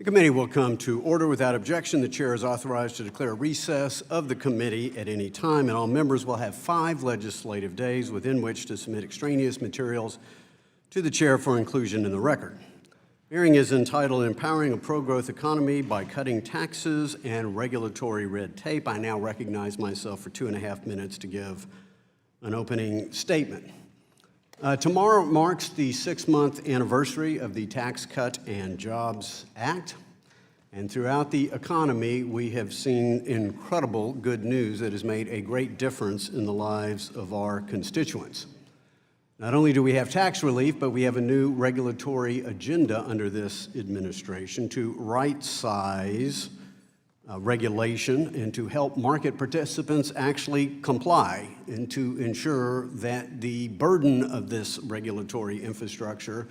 The committee will come to order without objection. The chair is authorized to declare recess of the committee at any time, and all members will have 5 legislative days within which to submit extraneous materials to the chair for inclusion in the record. The hearing is entitled Empowering a Pro-Growth Economy by Cutting Taxes and Regulatory Red Tape. I now recognize myself for 2.5 minutes to give an opening statement. Tomorrow marks the 6-month anniversary of the Tax Cut and Jobs Act. And throughout the economy, we have seen incredible good news that has made a great difference in the lives of our constituents. Not only do we have tax relief, but we have a new regulatory agenda under this administration to right-size regulation and to help market participants actually comply and to ensure that the burden of this regulatory infrastructure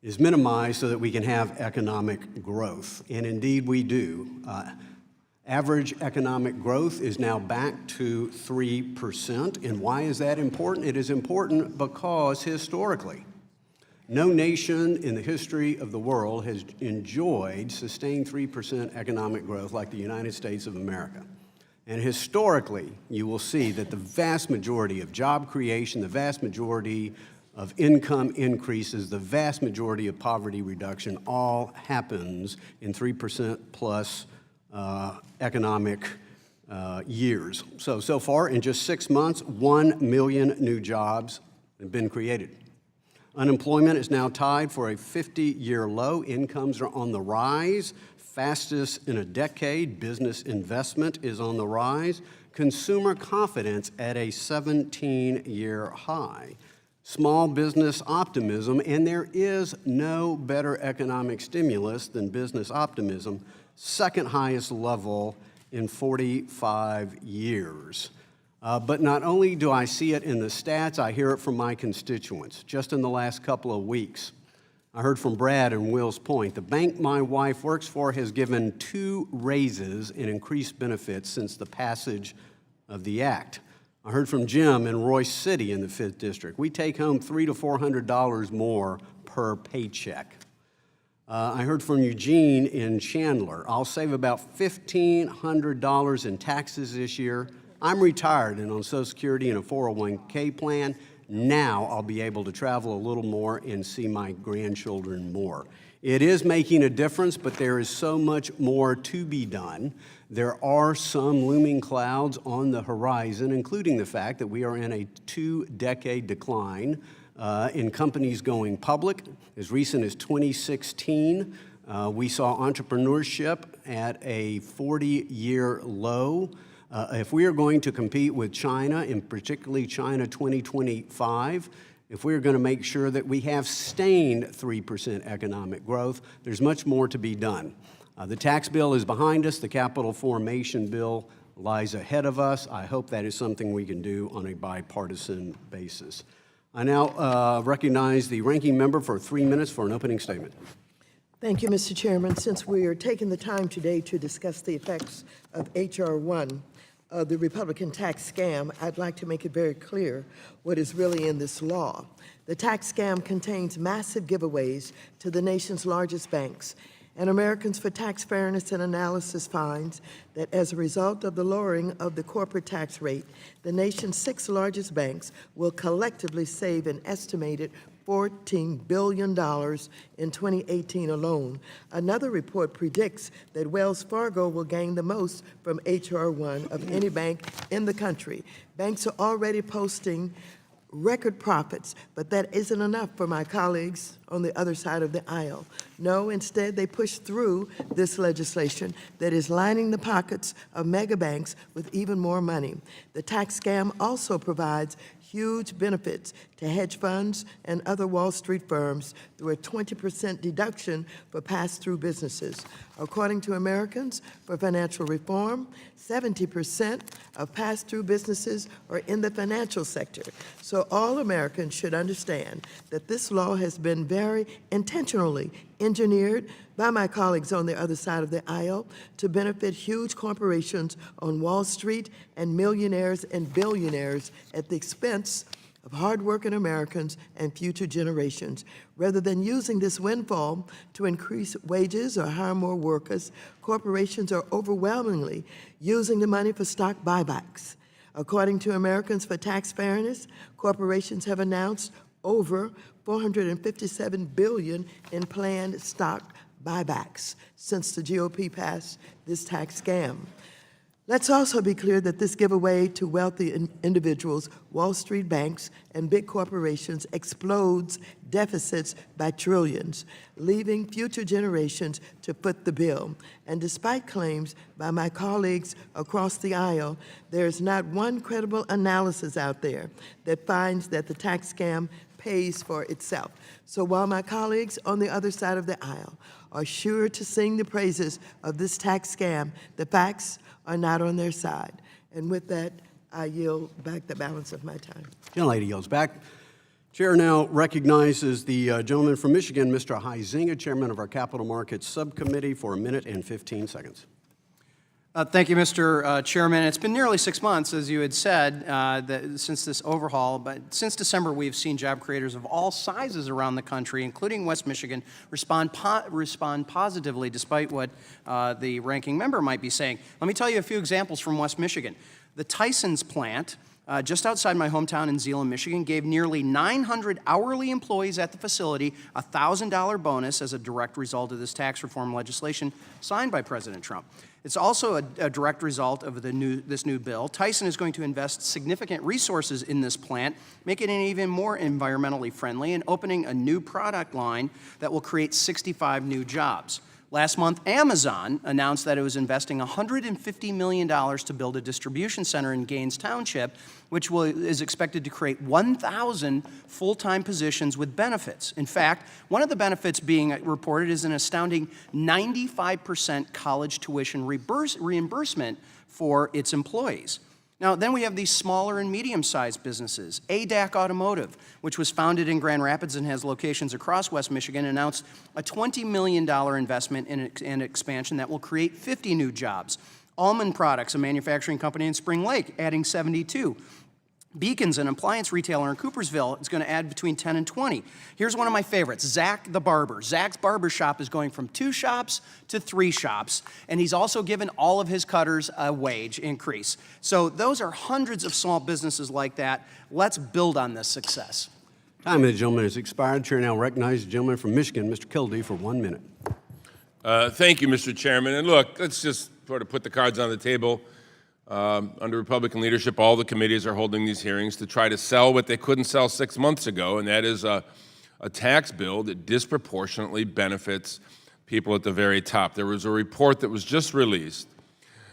is minimized so that we can have economic growth. And indeed we do. Average economic growth is now back to 3%. And why is that important? It is important because historically, no nation in the history of the world has enjoyed sustained 3% economic growth like the United States of America. And historically, you will see that the vast majority of job creation, the vast majority of income increases, the vast majority of poverty reduction all happens in 3% plus economic years. So far, in just 6 months, 1 million new jobs have been created. Unemployment is now tied for a 50-year low. Incomes are on the rise, fastest in a decade. Business investment is on the rise. Consumer confidence at a 17-year high. Small business optimism, and there is no better economic stimulus than business optimism, second highest level in 45 years. But not only do I see it in the stats, I hear it from my constituents. Just in the last couple of weeks, I heard from Brad in Wills Point. The bank my wife works for has given 2 raises and increased benefits since the passage of the act. I heard from Jim in Royce City in the 5th District. We take home $300 to $400 more per paycheck. I heard from Eugene in Chandler. I'll save about $1,500 in taxes this year. I'm retired and on Social Security and a 401k plan. Now I'll be able to travel a little more and see my grandchildren more. It is making a difference, but there is so much more to be done. There are some looming clouds on the horizon, including the fact that we are in a 2-decade decline in companies going public. As recent as 2016, we saw entrepreneurship at a 40-year low. If we are going to compete with China, and particularly China 2025, if we're going to make sure that we have sustained 3% economic growth, there's much more to be done. The tax bill is behind us. The capital formation bill lies ahead of us. I hope that is something we can do on a bipartisan basis. I now recognize the ranking member for 3 minutes for an opening statement. Thank you, Mr. Chairman. Since we are taking the time today to discuss the effects of H.R. 1, the Republican tax scam, I'd like to make it very clear what is really in this law. The tax scam contains massive giveaways to the nation's largest banks, and Americans for Tax Fairness and Analysis finds that as a result of the lowering of the corporate tax rate, the nation's 6 largest banks will collectively save an estimated $14 billion in 2018 alone. Another report predicts that Wells Fargo will gain the most from H.R. 1 of any bank in the country. Banks are already posting record profits, but that isn't enough for my colleagues on the other side of the aisle. No, instead they push through this legislation that is lining the pockets of mega banks with even more money. The tax scam also provides huge benefits to hedge funds and other Wall Street firms through a 20% deduction for pass-through businesses. According to Americans for Financial Reform, 70% of pass-through businesses are in the financial sector. So all Americans should understand that this law has been very intentionally engineered by my colleagues on the other side of the aisle to benefit huge corporations on Wall Street and millionaires and billionaires at the expense of hardworking Americans and future generations. Rather than using this windfall to increase wages or hire more workers, corporations are overwhelmingly using the money for stock buybacks. According to Americans for Tax Fairness, corporations have announced over $457 billion in planned stock buybacks since the GOP passed this tax scam. Let's also be clear that this giveaway to wealthy individuals, Wall Street banks, and big corporations explodes deficits by trillions, leaving future generations to foot the bill. And despite claims by my colleagues across the aisle, there is not one credible analysis out there that finds that the tax scam pays for itself. So while my colleagues on the other side of the aisle are sure to sing the praises of this tax scam, the facts are not on their side. And with that, I yield back the balance of my time. Gentlelady yields back. Chair now recognizes the gentleman from Michigan, Mr. Huizinga, chairman of our Capital Markets Subcommittee, for a minute and 15 seconds. Thank you, Mr. Chairman. It's been nearly 6 months, as you had said, since this overhaul, but since December, we've seen job creators of all sizes around the country, including West Michigan, respond positively, despite what the ranking member might be saying. Let me tell you a few examples from West Michigan. The Tyson's plant, just outside my hometown in Zeeland, Michigan, gave nearly 900 hourly employees at the facility a $1,000 bonus as a direct result of this tax reform legislation signed by President Trump. It's also a direct result of this new bill. Tyson is going to invest significant resources in this plant, making it even more environmentally friendly and opening a new product line that will create 65 new jobs. Last month, Amazon announced that it was investing $150 million to build a distribution center in Gaines Township, which is expected to create 1,000 full-time positions with benefits. In fact, one of the benefits being reported is an astounding 95% college tuition reimbursement for its employees. Now, then we have these smaller and medium-sized businesses. ADAC Automotive, which was founded in Grand Rapids and has locations across West Michigan, announced a $20 million investment in expansion that will create 50 new jobs. Allman Products, a manufacturing company in Spring Lake, adding 72. Beacons, an appliance retailer in Coopersville, is going to add between 10 and 20. Here's one of my favorites, Zach the Barber. Zach's Barber Shop is going from 2 shops to 3 shops, and he's also given all of his cutters a wage increase. So those are hundreds of small businesses like that. Let's build on this success. Time of the gentleman has expired. Chair now recognizes the gentleman from Michigan, Mr. Kildee, for 1 minute. Thank you, Mr. Chairman. And look, let's just sort of put the cards on the table. Under Republican leadership, all the committees are holding these hearings to try to sell what they couldn't sell 6 months ago, and that is a tax bill that disproportionately benefits people at the very top. There was a report that was just released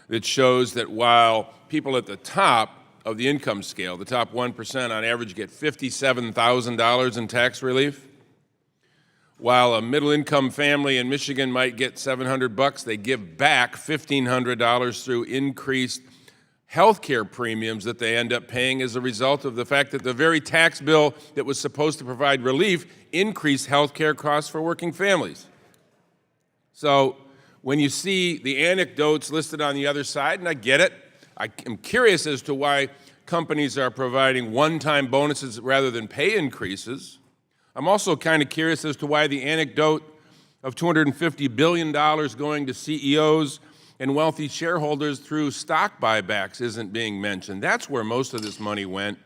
that shows that while people at the top of the income scale, the top 1% on average, get $57,000 in tax relief, while a middle-income family in Michigan might get $700, they give back $1,500 through increased health care premiums that they end up paying as a result of the fact that the very tax bill that was supposed to provide relief increased health care costs for working families. So when you see the anecdotes listed on the other side, and I get it, I am curious as to why companies are providing one-time bonuses rather than pay increases. I'm also kind of curious as to why the anecdote of $250 billion going to CEOs and wealthy shareholders through stock buybacks isn't being mentioned. That's where most of this money went.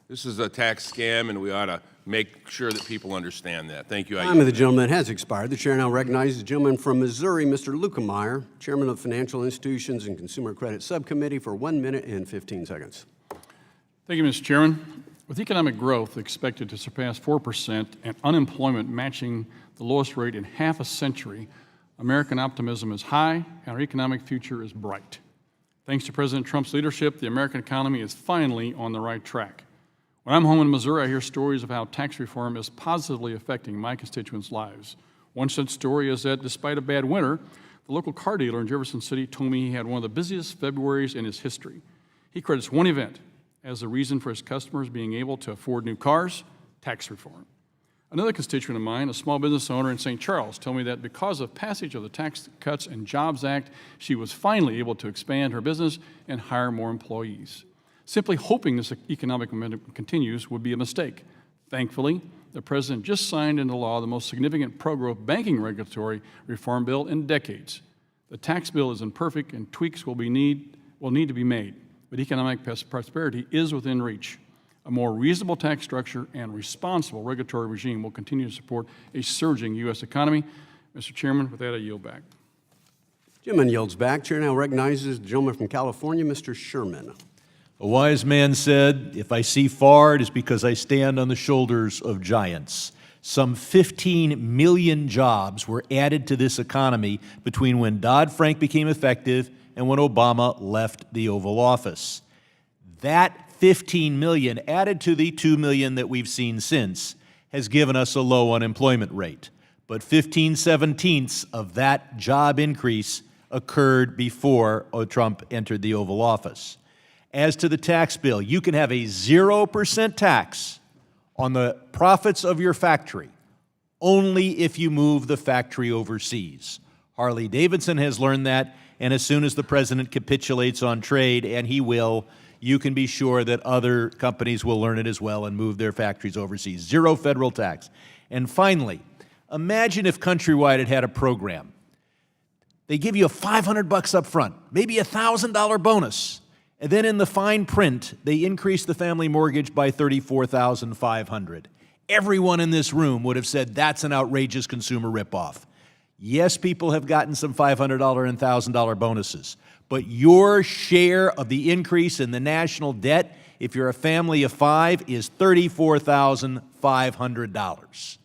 This is a tax scam, and we ought to make sure that people understand that. Thank you. Time of the gentleman has expired. The chair now recognizes the gentleman from Missouri, Mr. Lukemeyer, chairman of the Financial Institutions and Consumer Credit Subcommittee, for 1 minute and 15 seconds. Thank you, Mr. Chairman. With economic growth expected to surpass 4% and unemployment matching the lowest rate in half a century, American optimism is high and our economic future is bright. Thanks to President Trump's leadership, the American economy is finally on the right track. When I'm home in Missouri, I hear stories of how tax reform is positively affecting my constituents' lives. One such story is that despite a bad winter, the local car dealer in Jefferson City told me he had one of the busiest Februaries in his history. He credits one event as the reason for his customers being able to afford new cars: tax reform. Another constituent of mine, a small business owner in St. Charles, told me that because of passage of the Tax Cuts and Jobs Act, she was finally able to expand her business and hire more employees. Simply hoping this economic momentum continues would be a mistake. Thankfully, the President just signed into law the most significant pro-growth banking regulatory reform bill in decades. The tax bill isn't perfect, and tweaks will need to be made, but economic prosperity is within reach. A more reasonable tax structure and responsible regulatory regime will continue to support a surging U.S. economy. Mr. Chairman, with that, I yield back. Gentleman yields back. Chair now recognizes the gentleman from California, Mr. Sherman. A wise man said, "If I see far, it is because I stand on the shoulders of giants." Some 15 million jobs were added to this economy between when Dodd-Frank became effective and when Obama left the Oval Office. That 15 million, added to the 2 million that we've seen since, has given us a low unemployment rate. But 15/17 of that job increase occurred before Trump entered the Oval Office. As to the tax bill, you can have a 0% tax on the profits of your factory only if you move the factory overseas. Harley-Davidson has learned that, and as soon as the president capitulates on trade, and he will, you can be sure that other companies will learn it as well and move their factories overseas. Zero federal tax. And finally, imagine if Countrywide had a program. They give you $500 up front, maybe a $1,000 bonus. And then in the fine print, they increase the family mortgage by $34,500. Everyone in this room would have said that's an outrageous consumer ripoff. Yes, people have gotten some $500 and $1,000 bonuses, but your share of the increase in the national debt, if you're a family of 5, is $34,500.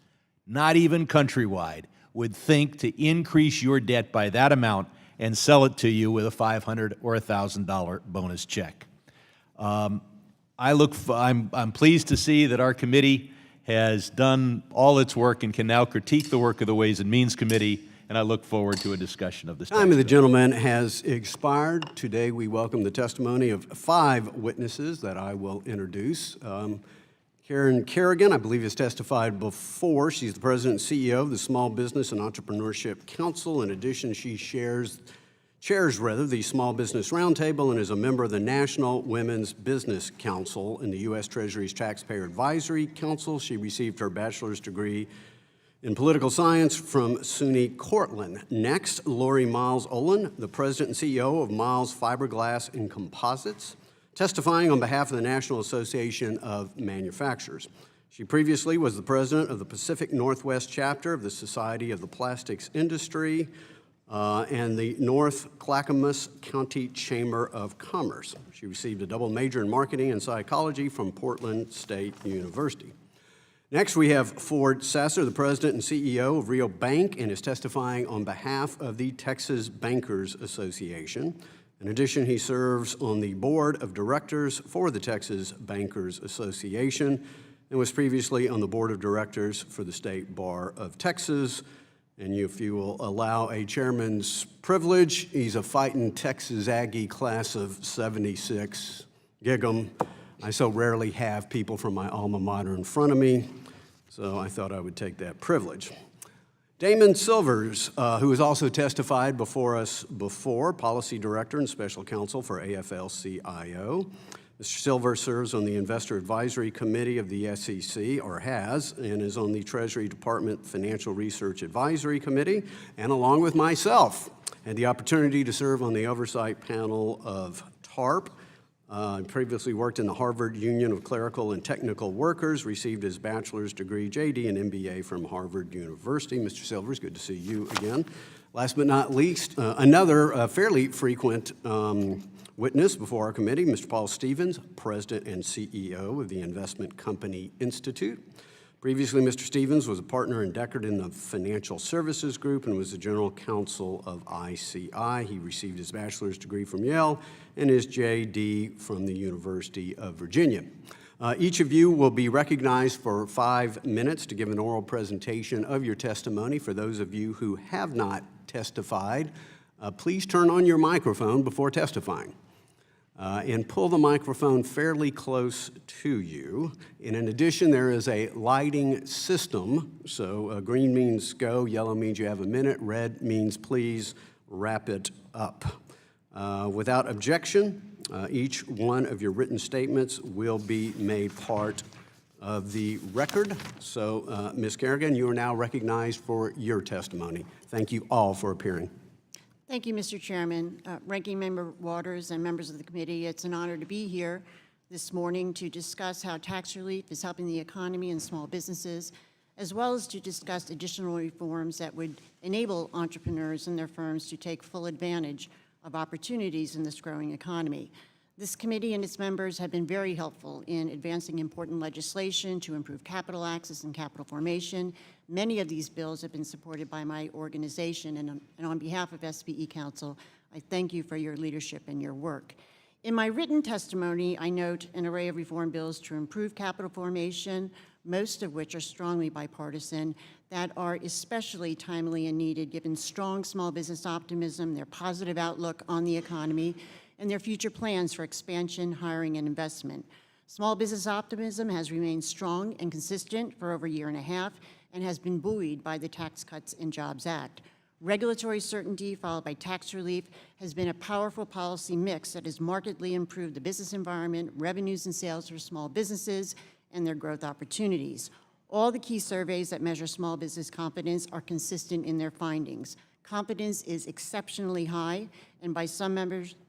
Not even Countrywide would think to increase your debt by that amount and sell it to you with a $500 or $1,000 bonus check. I'm pleased to see that our committee has done all its work and can now critique the work of the Ways and Means Committee, and I look forward to a discussion of this. Time of the gentleman has expired. Today we welcome the testimony of 5 witnesses that I will introduce. Karen Kerrigan, I believe, has testified before. She's the president and CEO of the Small Business and Entrepreneurship Council. In addition, she chairs the Small Business Roundtable and is a member of the National Women's Business Council and the U.S. Treasury's Taxpayer Advisory Council. She received her bachelor's degree in political science from SUNY Cortland. Next, Lori Miles Olin, the president and CEO of Miles Fiberglass and Composites, testifying on behalf of the National Association of Manufacturers. She previously was the president of the Pacific Northwest chapter of the Society of the Plastics Industry and the North Clackamas County Chamber of Commerce. She received a double major in marketing and psychology from Portland State University. Next, we have Ford Sasser, the president and CEO of Rio Bank, and is testifying on behalf of the Texas Bankers Association. In addition, he serves on the board of directors for the Texas Bankers Association and was previously on the board of directors for the State Bar of Texas. And if you will allow a chairman's privilege, he's a fighting Texas Aggie class of 76. Gig 'em. I so rarely have people from my alma mater in front of me, so I thought I would take that privilege. Damon Silvers, who has also testified before us before, Policy Director and Special Counsel for AFL-CIO. Mr. Silvers serves on the Investor Advisory Committee of the SEC, or has, and is on the Treasury Department Financial Research Advisory Committee, and along with myself, had the opportunity to serve on the oversight panel of TARP. Previously worked in the Harvard Union of Clerical and Technical Workers, received his bachelor's degree, JD, and MBA from Harvard University. Mr. Silvers, good to see you again. Last but not least, another fairly frequent witness before our committee, Mr. Paul Stevens, President and CEO of the Investment Company Institute. Previously, Mr. Stevens was a partner in Deckard in the Financial Services Group and was the general counsel of ICI. He received his bachelor's degree from Yale and his JD from the University of Virginia. Each of you will be recognized for 5 minutes to give an oral presentation of your testimony. For those of you who have not testified, please turn on your microphone before testifying. And pull the microphone fairly close to you. And in addition, there is a lighting system. So green means go, yellow means you have a minute, red means please wrap it up. Without objection, Each one of your written statements will be made part of the record. So, Ms. Kerrigan, you are now recognized for your testimony. Thank you all for appearing. Thank you, Mr. Chairman. Ranking Member Waters and members of the committee, it's an honor to be here this morning to discuss how tax relief is helping the economy and small businesses, as well as to discuss additional reforms that would enable entrepreneurs and their firms to take full advantage of opportunities in this growing economy. This committee and its members have been very helpful in advancing important legislation to improve capital access and capital formation. Many of these bills have been supported by my organization, and on behalf of SBE Council, I thank you for your leadership and your work. In my written testimony, I note an array of reform bills to improve capital formation, most of which are strongly bipartisan, that are especially timely and needed given strong small business optimism, their positive outlook on the economy, and their future plans for expansion, hiring, and investment. Small business optimism has remained strong and consistent for over a year and a half and has been buoyed by the Tax Cuts and Jobs Act. Regulatory certainty followed by tax relief has been a powerful policy mix that has markedly improved the business environment, revenues and sales for small businesses, and their growth opportunities. All the key surveys that measure small business confidence are consistent in their findings. Confidence is exceptionally high, and by some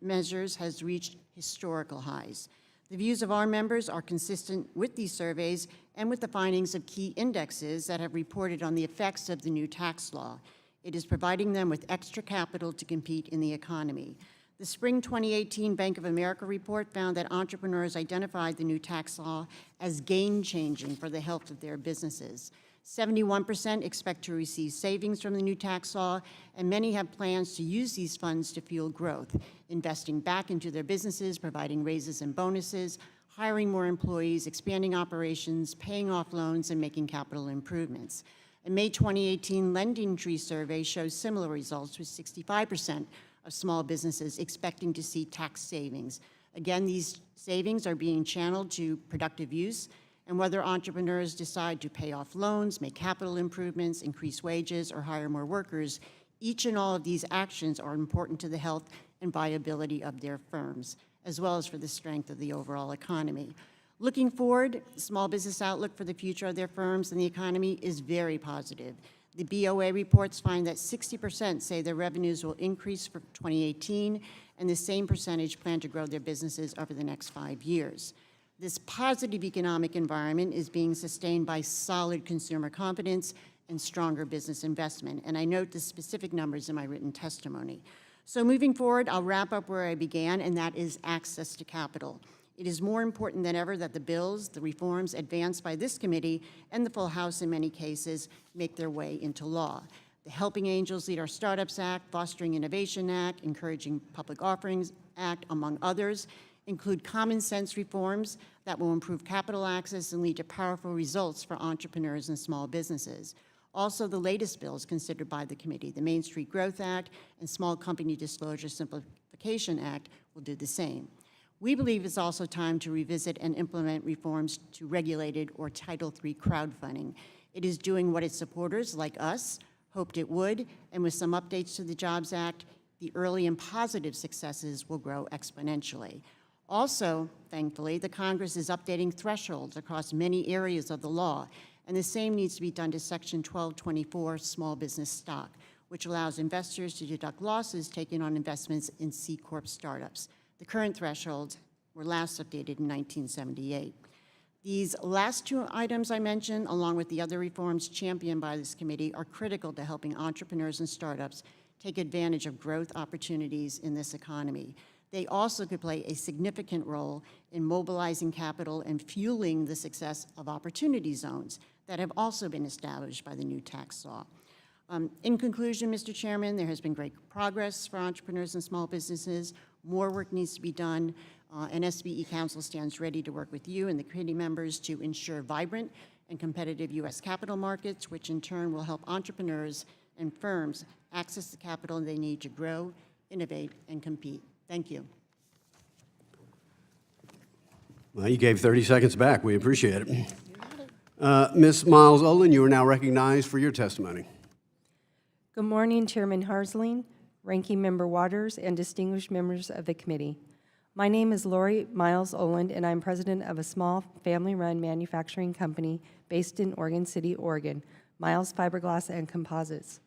measures has reached historical highs. The views of our members are consistent with these surveys and with the findings of key indexes that have reported on the effects of the new tax law. It is providing them with extra capital to compete in the economy. The spring 2018 Bank of America report found that entrepreneurs identified the new tax law as game-changing for the health of their businesses. 71% expect to receive savings from the new tax law, and many have plans to use these funds to fuel growth, investing back into their businesses, providing raises and bonuses, hiring more employees, expanding operations, paying off loans, and making capital improvements. A May 2018 Lending Tree survey shows similar results, with 65% of small businesses expecting to see tax savings. Again, these savings are being channeled to productive use, and whether entrepreneurs decide to pay off loans, make capital improvements, increase wages, or hire more workers, each and all of these actions are important to the health and viability of their firms, as well as for the strength of the overall economy. Looking forward, small business outlook for the future of their firms and the economy is very positive. The BOA reports find that 60% say their revenues will increase for 2018, and the same percentage plan to grow their businesses over the next 5 years. This positive economic environment is being sustained by solid consumer confidence and stronger business investment, and I note the specific numbers in my written testimony. So moving forward, I'll wrap up where I began, and that is access to capital. It is more important than ever that the bills, the reforms advanced by this committee and the full House in many cases make their way into law. The Helping Angels Lead Our Startups Act, Fostering Innovation Act, Encouraging Public Offerings Act, among others, include common sense reforms that will improve capital access and lead to powerful results for entrepreneurs and small businesses. Also, the latest bills considered by the committee, the Main Street Growth Act and Small Company Disclosure Simplification Act, will do the same. We believe it's also time to revisit and implement reforms to regulated or Title III crowdfunding. It is doing what its supporters, like us, hoped it would, and with some updates to the Jobs Act, the early and positive successes will grow exponentially. Also, thankfully, the Congress is updating thresholds across many areas of the law, and the same needs to be done to Section 1224, Small Business Stock, which allows investors to deduct losses taken on investments in C Corp startups. The current thresholds were last updated in 1978. These last two items I mentioned, along with the other reforms championed by this committee, are critical to helping entrepreneurs and startups take advantage of growth opportunities in this economy. They also could play a significant role in mobilizing capital and fueling the success of opportunity zones that have also been established by the new tax law. In conclusion, Mr. Chairman, there has been great progress for entrepreneurs and small businesses. More work needs to be done, and SBE Council stands ready to work with you and the committee members to ensure vibrant and competitive U.S. capital markets, which in turn will help entrepreneurs and firms access the capital they need to grow, innovate, and compete. Thank you. Well, you gave 30 seconds back. We appreciate it. Ms. Miles Olin, you are now recognized for your testimony. Good morning, Chairman Harsling, Ranking Member Waters, and distinguished members of the committee. My name is Lori Miles Oland, and I'm president of a small family-run manufacturing company based in Oregon City, Oregon, Miles Fiberglass and Composites.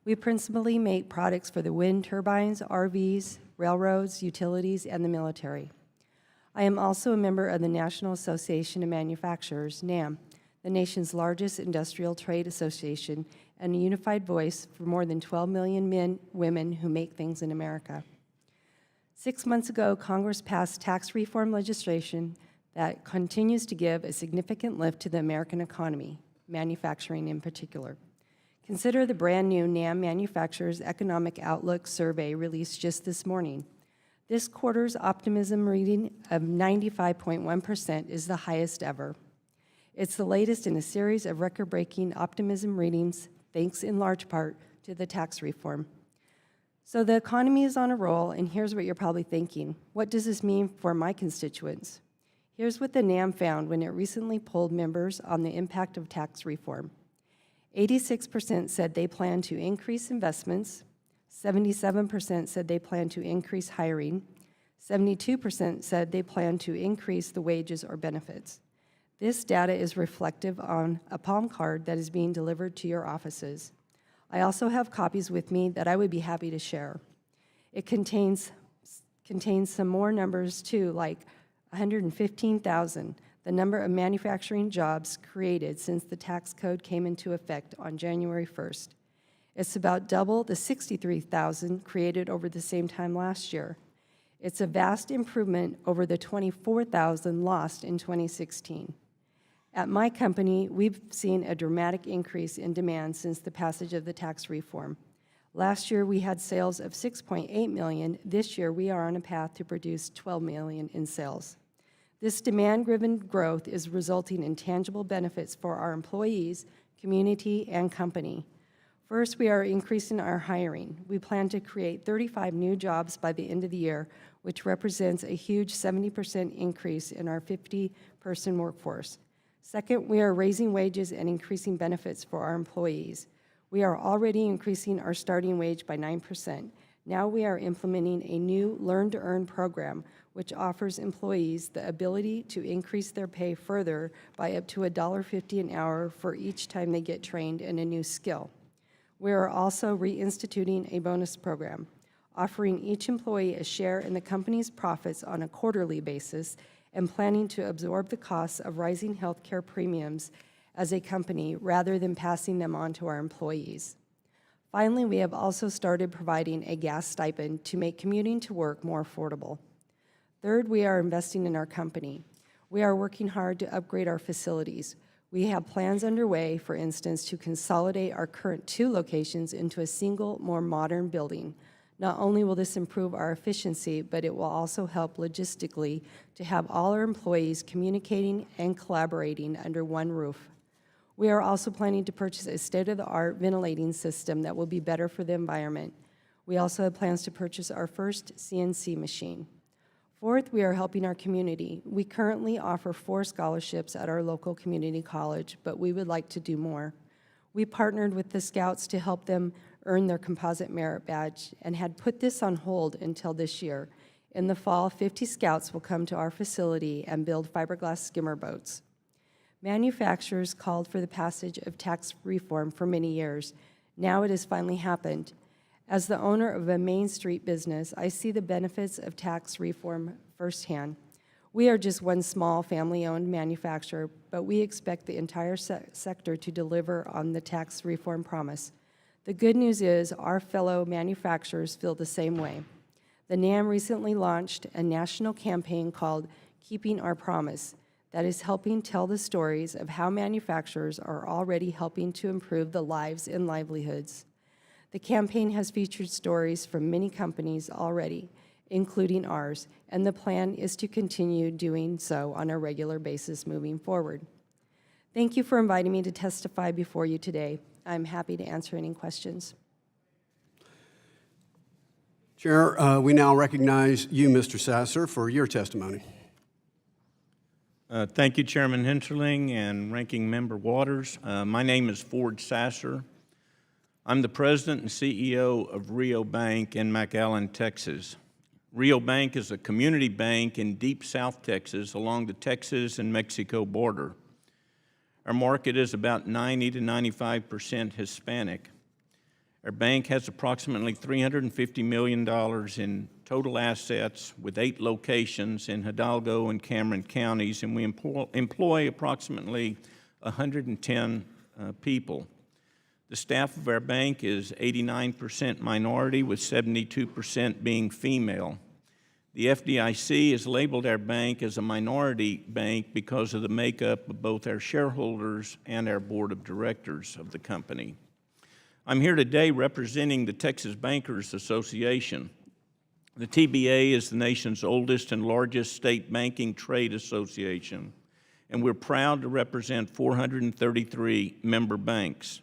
We principally make products for the wind turbines, RVs, railroads, utilities, and the military. I am also a member of the National Association of Manufacturers, NAM, the nation's largest industrial trade association, and a unified voice for more than 12 million men, women who make things in America. 6 months ago, Congress passed tax reform legislation that continues to give a significant lift to the American economy, manufacturing in particular. Consider the brand new NAM Manufacturers Economic Outlook Survey released just this morning. This quarter's optimism reading of 95.1% is the highest ever. It's the latest in a series of record-breaking optimism readings, thanks in large part to the tax reform. So the economy is on a roll, and here's what you're probably thinking. What does this mean for my constituents? Here's what the NAM found when it recently polled members on the impact of tax reform. 86% said they plan to increase investments, 77% said they plan to increase hiring, 72% said they plan to increase the wages or benefits. This data is reflective on a palm card that is being delivered to your offices. I also have copies with me that I would be happy to share. It contains some more numbers too, like 115,000, the number of manufacturing jobs created since the tax code came into effect on January 1st. It's about double the 63,000 created over the same time last year. It's a vast improvement over the 24,000 lost in 2016. At my company, we've seen a dramatic increase in demand since the passage of the tax reform. Last year, we had sales of $6.8 million. This year, we are on a path to produce $12 million in sales. This demand-driven growth is resulting in tangible benefits for our employees, community, and company. First, we are increasing our hiring. We plan to create 35 new jobs by the end of the year, which represents a huge 70% increase in our 50-person workforce. Second, we are raising wages and increasing benefits for our employees. We are already increasing our starting wage by 9%. Now we are implementing a new Learn to Earn program, which offers employees the ability to increase their pay further by up to $1.50 an hour for each time they get trained in a new skill. We are also reinstituting a bonus program, offering each employee a share in the company's profits on a quarterly basis and planning to absorb the costs of rising health care premiums as a company rather than passing them on to our employees. Finally, we have also started providing a gas stipend to make commuting to work more affordable. Third, we are investing in our company. We are working hard to upgrade our facilities. We have plans underway, for instance, to consolidate our current 2 locations into a single, more modern building. Not only will this improve our efficiency, but it will also help logistically to have all our employees communicating and collaborating under one roof. We are also planning to purchase a state-of-the-art ventilating system that will be better for the environment. We also have plans to purchase our first CNC machine. Fourth, we are helping our community. We currently offer 4 scholarships at our local community college, but we would like to do more. We partnered with the Scouts to help them earn their composite merit badge and had put this on hold until this year. In the fall, 50 Scouts will come to our facility and build fiberglass skimmer boats. Manufacturers called for the passage of tax reform for many years. Now it has finally happened. As the owner of a Main Street business, I see the benefits of tax reform firsthand. We are just one small family-owned manufacturer, but we expect the entire sector to deliver on the tax reform promise. The good news is our fellow manufacturers feel the same way. The NAM recently launched a national campaign called Keeping Our Promise that is helping tell the stories of how manufacturers are already helping to improve the lives and livelihoods. The campaign has featured stories from many companies already, including ours, and the plan is to continue doing so on a regular basis moving forward. Thank you for inviting me to testify before you today. I'm happy to answer any questions. Chair, we now recognize you, Mr. Sasser, for your testimony. Thank you, Chairman Hensarling and Ranking Member Waters. My name is Ford Sasser. I'm the president and CEO of Rio Bank in McAllen, Texas. Rio Bank is a community bank in deep South Texas along the Texas and Mexico border. Our market is about 90 to 95% Hispanic. Our bank has approximately $350 million in total assets with 8 locations in Hidalgo and Cameron counties, and we employ approximately 110 people. The staff of our bank is 89% minority, with 72% being female. The FDIC has labeled our bank as a minority bank because of the makeup of both our shareholders and our board of directors of the company. I'm here today representing the Texas Bankers Association. The TBA is the nation's oldest and largest state banking trade association, and we're proud to represent 433 member banks.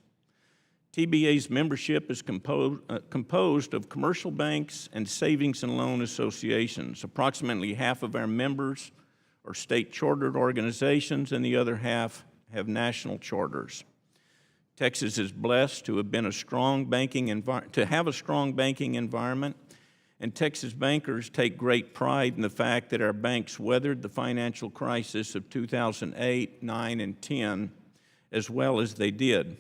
TBA's membership is composed of commercial banks and savings and loan associations. Approximately half of our members are state chartered organizations, and the other half have national charters. Texas is blessed to have a strong banking environment, and Texas bankers take great pride in the fact that our banks weathered the financial crisis of 2008, 9, and 10 as well as they did.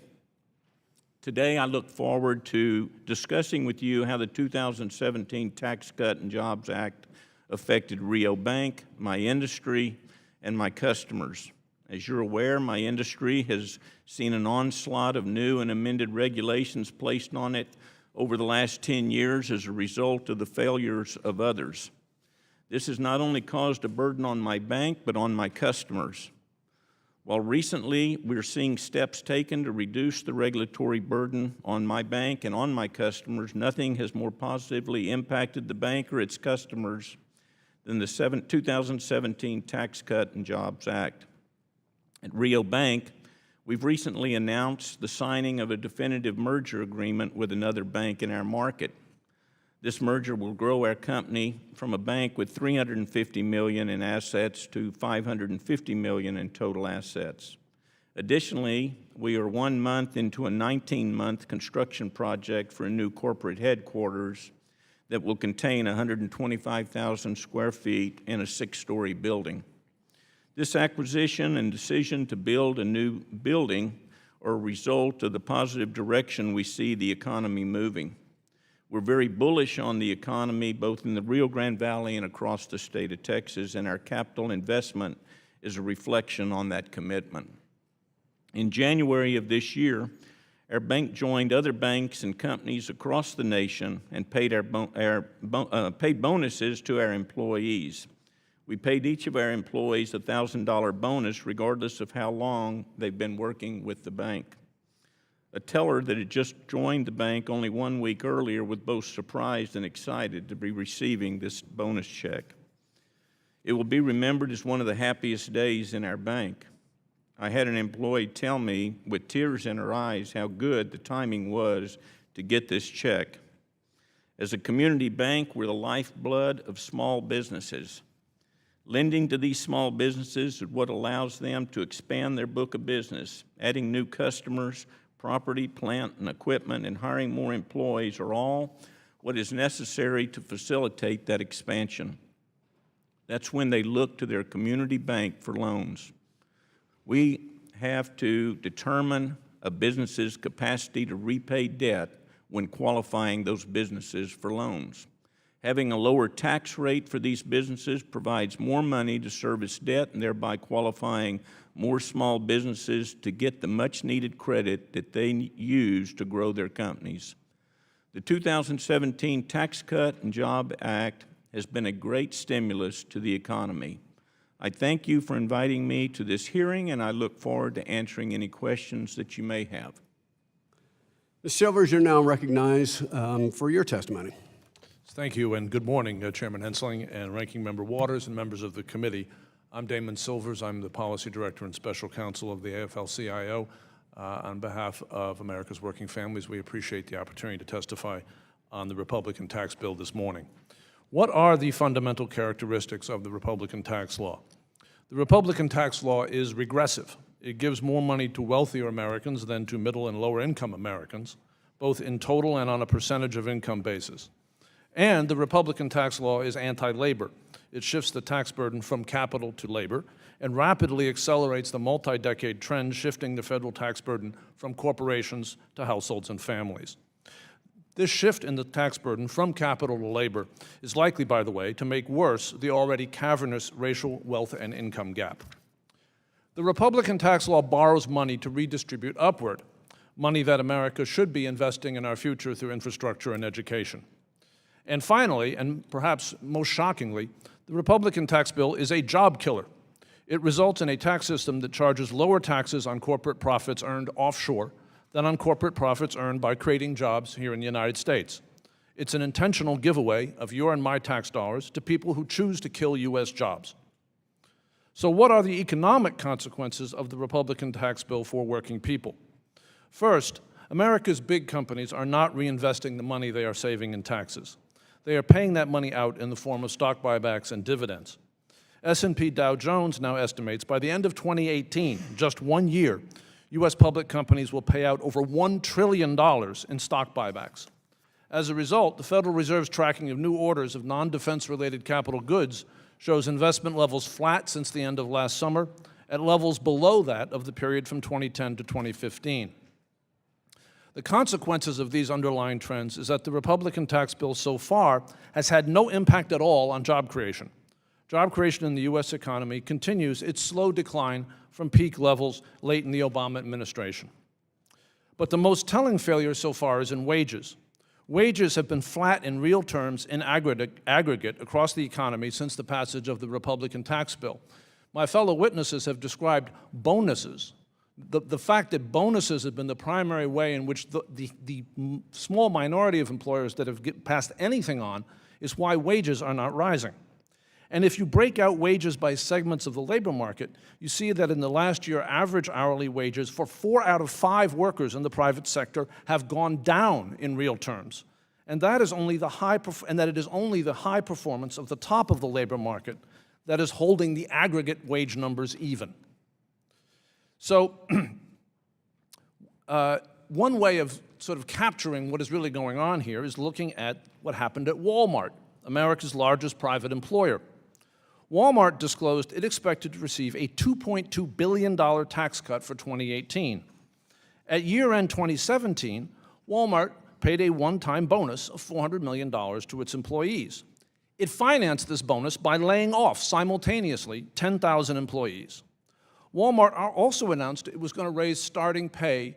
Today, I look forward to discussing with you how the 2017 Tax Cut and Jobs Act affected Rio Bank, my industry, and my customers. As you're aware, my industry has seen an onslaught of new and amended regulations placed on it over the last 10 years as a result of the failures of others. This has not only caused a burden on my bank, but on my customers. While recently we're seeing steps taken to reduce the regulatory burden on my bank and on my customers, nothing has more positively impacted the bank or its customers than the 2017 Tax Cut and Jobs Act. At Rio Bank, we've recently announced the signing of a definitive merger agreement with another bank in our market. This merger will grow our company from a bank with $350 million in assets to $550 million in total assets. Additionally, we are 1 month into a 19-month construction project for a new corporate headquarters that will contain 125,000 square feet in a 6-story building. This acquisition and decision to build a new building are a result of the positive direction we see the economy moving. We're very bullish on the economy, both in the Rio Grande Valley and across the state of Texas, and our capital investment is a reflection on that commitment. In January of this year, our bank joined other banks and companies across the nation and paid bonuses to our employees. We paid each of our employees a $1,000 bonus regardless of how long they've been working with the bank. A teller that had just joined the bank only 1 week earlier was both surprised and excited to be receiving this bonus check. It will be remembered as one of the happiest days in our bank. I had an employee tell me with tears in her eyes how good the timing was to get this check. As a community bank, we're the lifeblood of small businesses. Lending to these small businesses is what allows them to expand their book of business. Adding new customers, property, plant, and equipment, and hiring more employees are all what is necessary to facilitate that expansion. That's when they look to their community bank for loans. We have to determine a business's capacity to repay debt when qualifying those businesses for loans. Having a lower tax rate for these businesses provides more money to service debt and thereby qualifying more small businesses to get the much-needed credit that they use to grow their companies. The 2017 Tax Cut and Jobs Act has been a great stimulus to the economy. I thank you for inviting me to this hearing, and I look forward to answering any questions that you may have. Ms. Silvers, you're now recognized for your testimony. Thank you, and good morning, Chairman Hensling and Ranking Member Waters and members of the committee. I'm Damon Silvers. I'm the Policy Director and Special Counsel of the AFL-CIO. On behalf of America's Working Families, we appreciate the opportunity to testify on the Republican tax bill this morning. What are the fundamental characteristics of the Republican tax law? The Republican tax law is regressive. It gives more money to wealthier Americans than to middle and lower income Americans, both in total and on a percentage of income basis. And the Republican tax law is anti-labor. It shifts the tax burden from capital to labor and rapidly accelerates the multi-decade trend shifting the federal tax burden from corporations to households and families. This shift in the tax burden from capital to labor is likely, by the way, to make worse the already cavernous racial wealth and income gap. The Republican tax law borrows money to redistribute upward, money that America should be investing in our future through infrastructure and education. And finally, and perhaps most shockingly, the Republican tax bill is a job killer. It results in a tax system that charges lower taxes on corporate profits earned offshore than on corporate profits earned by creating jobs here in the United States. It's an intentional giveaway of your and my tax dollars to people who choose to kill U.S. jobs. So what are the economic consequences of the Republican tax bill for working people? First, America's big companies are not reinvesting the money they are saving in taxes. They are paying that money out in the form of stock buybacks and dividends. S&P Dow Jones now estimates by the end of 2018, just 1 year, U.S. public companies will pay out over $1 trillion in stock buybacks. As a result, the Federal Reserve's tracking of new orders of non-defense-related capital goods shows investment levels flat since the end of last summer, at levels below that of the period from 2010 to 2015. The consequences of these underlying trends is that the Republican tax bill so far has had no impact at all on job creation. Job creation in the U.S. economy continues its slow decline from peak levels late in the Obama administration. But the most telling failure so far is in wages. Wages have been flat in real terms in aggregate across the economy since the passage of the Republican tax bill. My fellow witnesses have described bonuses. The fact that bonuses have been the primary way in which the small minority of employers that have passed anything on is why wages are not rising. And if you break out wages by segments of the labor market, you see that in the last year, average hourly wages for 4 out of 5 workers in the private sector have gone down in real terms. And that is only it is only the high performance of the top of the labor market that is holding the aggregate wage numbers even. So one way of sort of capturing what is really going on here is looking at what happened at Walmart, America's largest private employer. Walmart disclosed it expected to receive a $2.2 billion tax cut for 2018. At year-end 2017, Walmart paid a one-time bonus of $400 million to its employees. It financed this bonus by laying off simultaneously 10,000 employees. Walmart also announced it was going to raise starting pay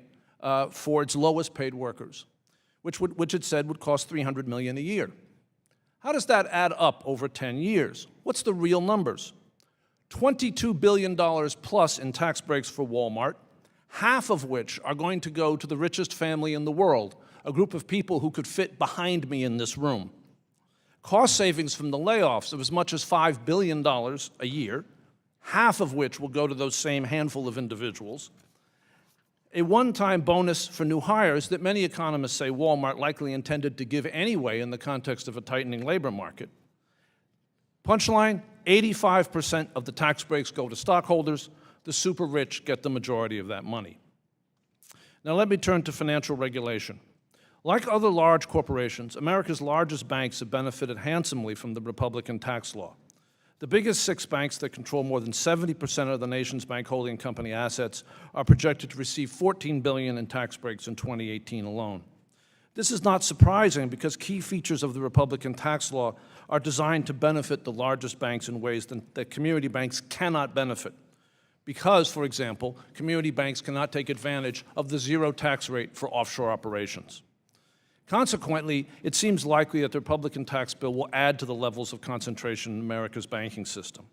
for its lowest paid workers, which it said would cost $300 million a year. How does that add up over 10 years? What's the real numbers? $22 billion plus in tax breaks for Walmart, half of which are going to go to the richest family in the world, a group of people who could fit behind me in this room. Cost savings from the layoffs of as much as $5 billion a year, half of which will go to those same handful of individuals. A one-time bonus for new hires that many economists say Walmart likely intended to give anyway in the context of a tightening labor market. Punchline, 85% of the tax breaks go to stockholders. The super rich get the majority of that money. Now let me turn to financial regulation. Like other large corporations, America's largest banks have benefited handsomely from the Republican tax law. The biggest 6 banks that control more than 70% of the nation's bank holding company assets are projected to receive $14 billion in tax breaks in 2018 alone. This is not surprising because key features of the Republican tax law are designed to benefit the largest banks in ways that community banks cannot benefit. Because, for example, community banks cannot take advantage of the zero tax rate for offshore operations. Consequently, it seems likely that the Republican tax bill will add to the levels of concentration in America's banking system.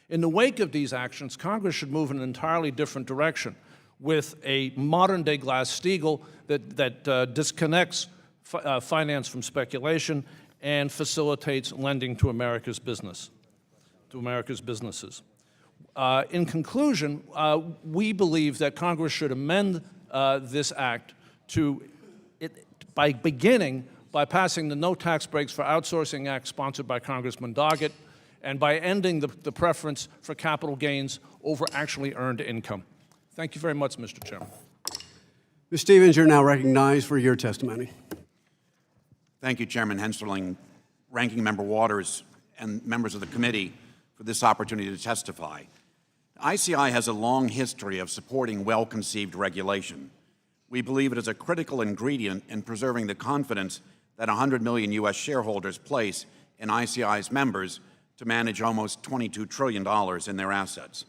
In the wake of these actions, Congress should move in an entirely different direction with a modern-day Glass-Steagall that disconnects finance from speculation and facilitates lending to America's businesses. In conclusion, we believe that Congress should amend this act by passing the No Tax Breaks for Outsourcing Act sponsored by Congressman Doggett, and by ending the preference for capital gains over actually earned income. Thank you very much, Mr. Chairman. Ms. Stevens, you're now recognized for your testimony. Thank you, Chairman Hensarling. Ranking Member Waters and members of the committee for this opportunity to testify. ICI has a long history of supporting well-conceived regulation. We believe it is a critical ingredient in preserving the confidence that 100 million U.S. shareholders place in ICI's members to manage almost $22 trillion in their assets.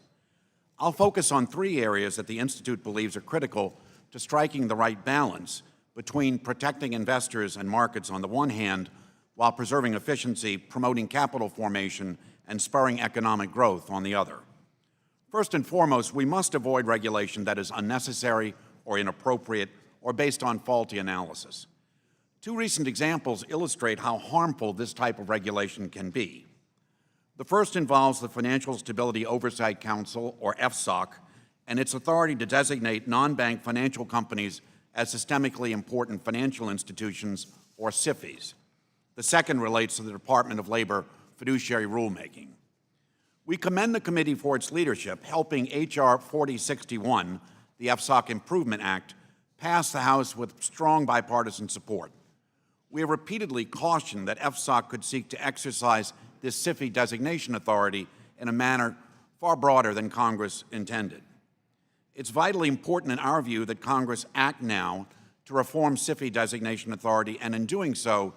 I'll focus on three areas that the Institute believes are critical to striking the right balance between protecting investors and markets on the one hand, while preserving efficiency, promoting capital formation, and spurring economic growth on the other. First and foremost, we must avoid regulation that is unnecessary or inappropriate or based on faulty analysis. Two recent examples illustrate how harmful this type of regulation can be. The first involves the Financial Stability Oversight Council, or FSOC, and its authority to designate non-bank financial companies as systemically important financial institutions, or SIFIs. The second relates to the Department of Labor fiduciary rulemaking. We commend the committee for its leadership, helping H.R. 4061, the FSOC Improvement Act, pass the House with strong bipartisan support. We have repeatedly cautioned that FSOC could seek to exercise this SIFI designation authority in a manner far broader than Congress intended. It's vitally important in our view that Congress act now to reform SIFI designation authority and in doing so,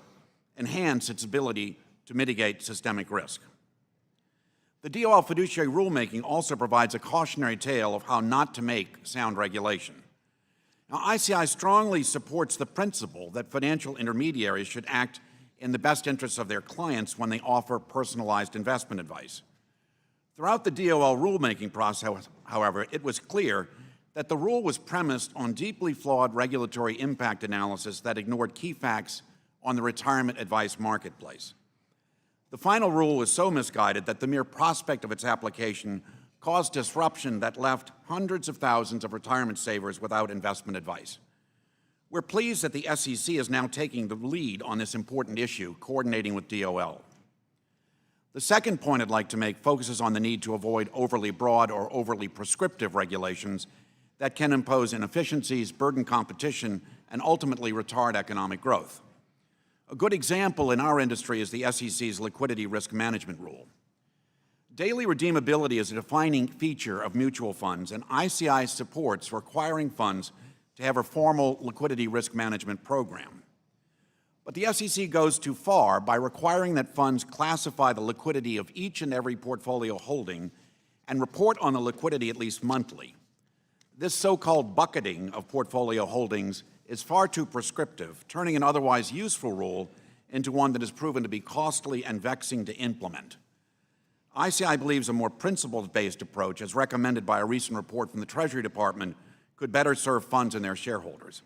enhance its ability to mitigate systemic risk. The DOL fiduciary rulemaking also provides a cautionary tale of how not to make sound regulation. Now, ICI strongly supports the principle that financial intermediaries should act in the best interests of their clients when they offer personalized investment advice. Throughout the DOL rulemaking process, however, it was clear that the rule was premised on deeply flawed regulatory impact analysis that ignored key facts on the retirement advice marketplace. The final rule was so misguided that the mere prospect of its application caused disruption that left hundreds of thousands of retirement savers without investment advice. We're pleased that the SEC is now taking the lead on this important issue, coordinating with DOL. The second point I'd like to make focuses on the need to avoid overly broad or overly prescriptive regulations that can impose inefficiencies, burden competition, and ultimately retard economic growth. A good example in our industry is the SEC's liquidity risk management rule. Daily redeemability is a defining feature of mutual funds, and ICI supports requiring funds to have a formal liquidity risk management program. But the SEC goes too far by requiring that funds classify the liquidity of each and every portfolio holding and report on the liquidity at least monthly. This so-called bucketing of portfolio holdings is far too prescriptive, turning an otherwise useful rule into one that has proven to be costly and vexing to implement. ICI believes a more principles-based approach, as recommended by a recent report from the Treasury Department, could better serve funds and their shareholders.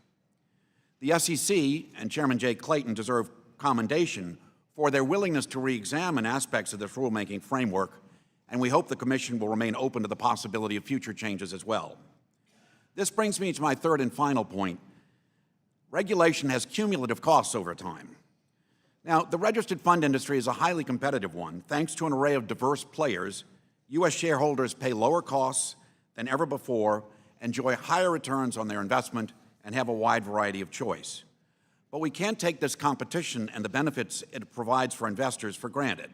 The SEC and Chairman Jay Clayton deserve commendation for their willingness to re-examine aspects of this rulemaking framework, and we hope the Commission will remain open to the possibility of future changes as well. This brings me to my third and final point. Regulation has cumulative costs over time. Now, the registered fund industry is a highly competitive one. Thanks to an array of diverse players, U.S. shareholders pay lower costs than ever before, enjoy higher returns on their investment, and have a wide variety of choice. But we can't take this competition and the benefits it provides for investors for granted.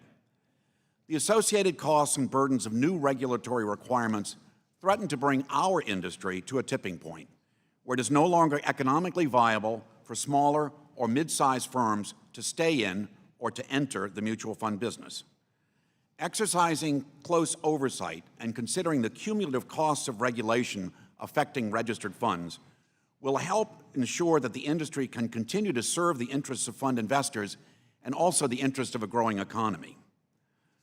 The associated costs and burdens of new regulatory requirements threaten to bring our industry to a tipping point, where it is no longer economically viable for smaller or mid-sized firms to stay in or to enter the mutual fund business. Exercising close oversight and considering the cumulative costs of regulation affecting registered funds will help ensure that the industry can continue to serve the interests of fund investors and also the interests of a growing economy.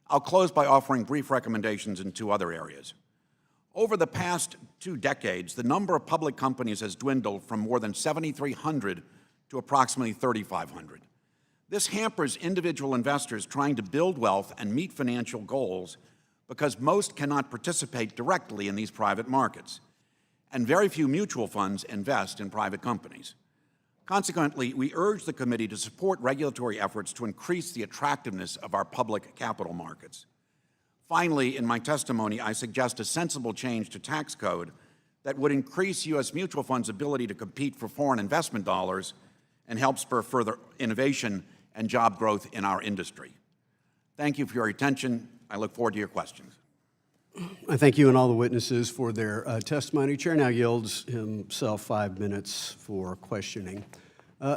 I'll close by offering brief recommendations in two other areas. Over the past 2 decades, the number of public companies has dwindled from more than 7,300 to approximately 3,500. This hampers individual investors trying to build wealth and meet financial goals because most cannot participate directly in these private markets, and very few mutual funds invest in private companies. Consequently, we urge the committee to support regulatory efforts to increase the attractiveness of our public capital markets. Finally, in my testimony, I suggest a sensible change to tax code that would increase U.S. mutual funds' ability to compete for foreign investment dollars and help spur further innovation and job growth in our industry. Thank you for your attention. I look forward to your questions. I thank you and all the witnesses for their testimony. Chair now yields himself 5 minutes for questioning.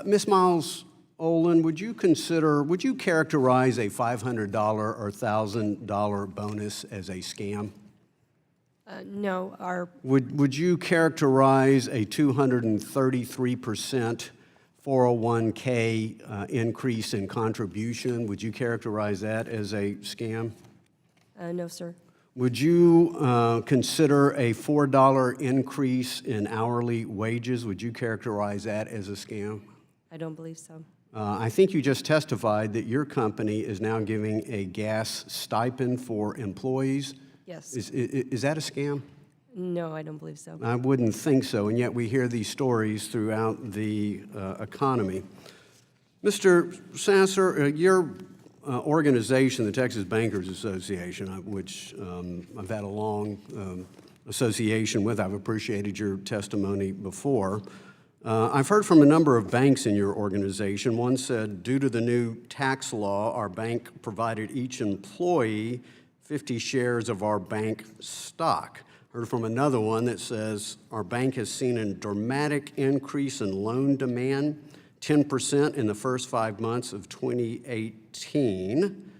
Ms. Miles Olin, would you characterize a $500 or $1,000 bonus as a scam? No, Would you characterize a 233% 401k increase in contribution? Would you characterize that as a scam? no, sir. Would you consider a $4 increase in hourly wages? Would you characterize that as a scam? I don't believe so. I think you just testified that your company is now giving a gas stipend for employees. Yes. Is that a scam? No, I don't believe so. I wouldn't think so, and yet we hear these stories throughout the economy. Mr. Sasser, your organization, the Texas Bankers Association, which I've had a long association with, I've appreciated your testimony before. I've heard from a number of banks in your organization. One said, due to the new tax law, our bank provided each employee 50 shares of our bank stock. Heard from another one that says, our bank has seen a dramatic increase in loan demand, 10% in the first 5 months of 2018.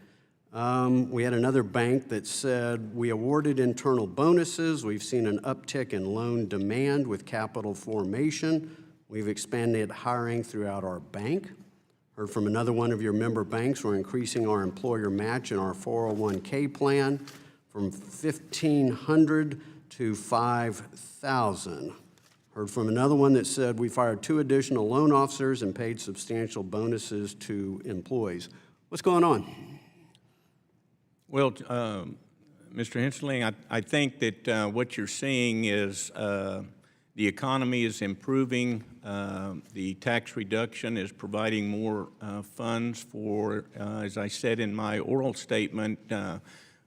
We had another bank that said, we awarded internal bonuses. We've seen an uptick in loan demand with capital formation. We've expanded hiring throughout our bank. Heard from another one of your member banks, we're increasing our employer match in our 401k plan from $1,500 to $5,000. Heard from another one that said we fired 2 additional loan officers and paid substantial bonuses to employees. What's going on? Well, Mr. Hensling, I think that what you're seeing is the economy is improving. The tax reduction is providing more funds for, as I said in my oral statement,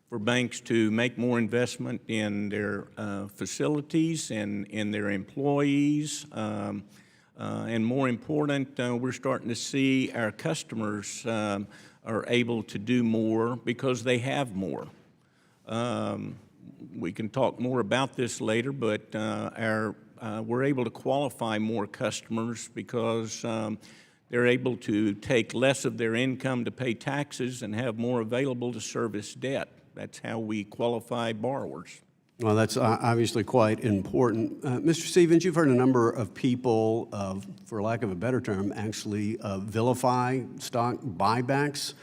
for banks to make more investment in their facilities and in their employees. And more important, we're starting to see our customers are able to do more because they have more. We can talk more about this later, but we're able to qualify more customers because they're able to take less of their income to pay taxes and have more available to service debt. That's how we qualify borrowers. Well, that's obviously quite important. Mr. Stevens, you've heard a number of people, for lack of a better term, actually vilify stock buybacks.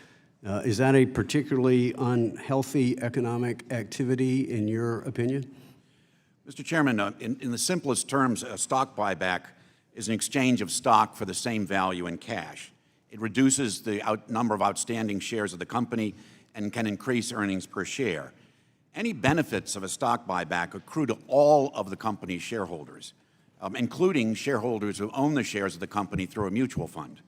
Is that a particularly unhealthy economic activity in your opinion? Mr. Chairman, in the simplest terms, a stock buyback is an exchange of stock for the same value in cash. It reduces the number of outstanding shares of the company and can increase earnings per share. Any benefits of a stock buyback accrue to all of the company's shareholders, including shareholders who own the shares of the company through a mutual fund.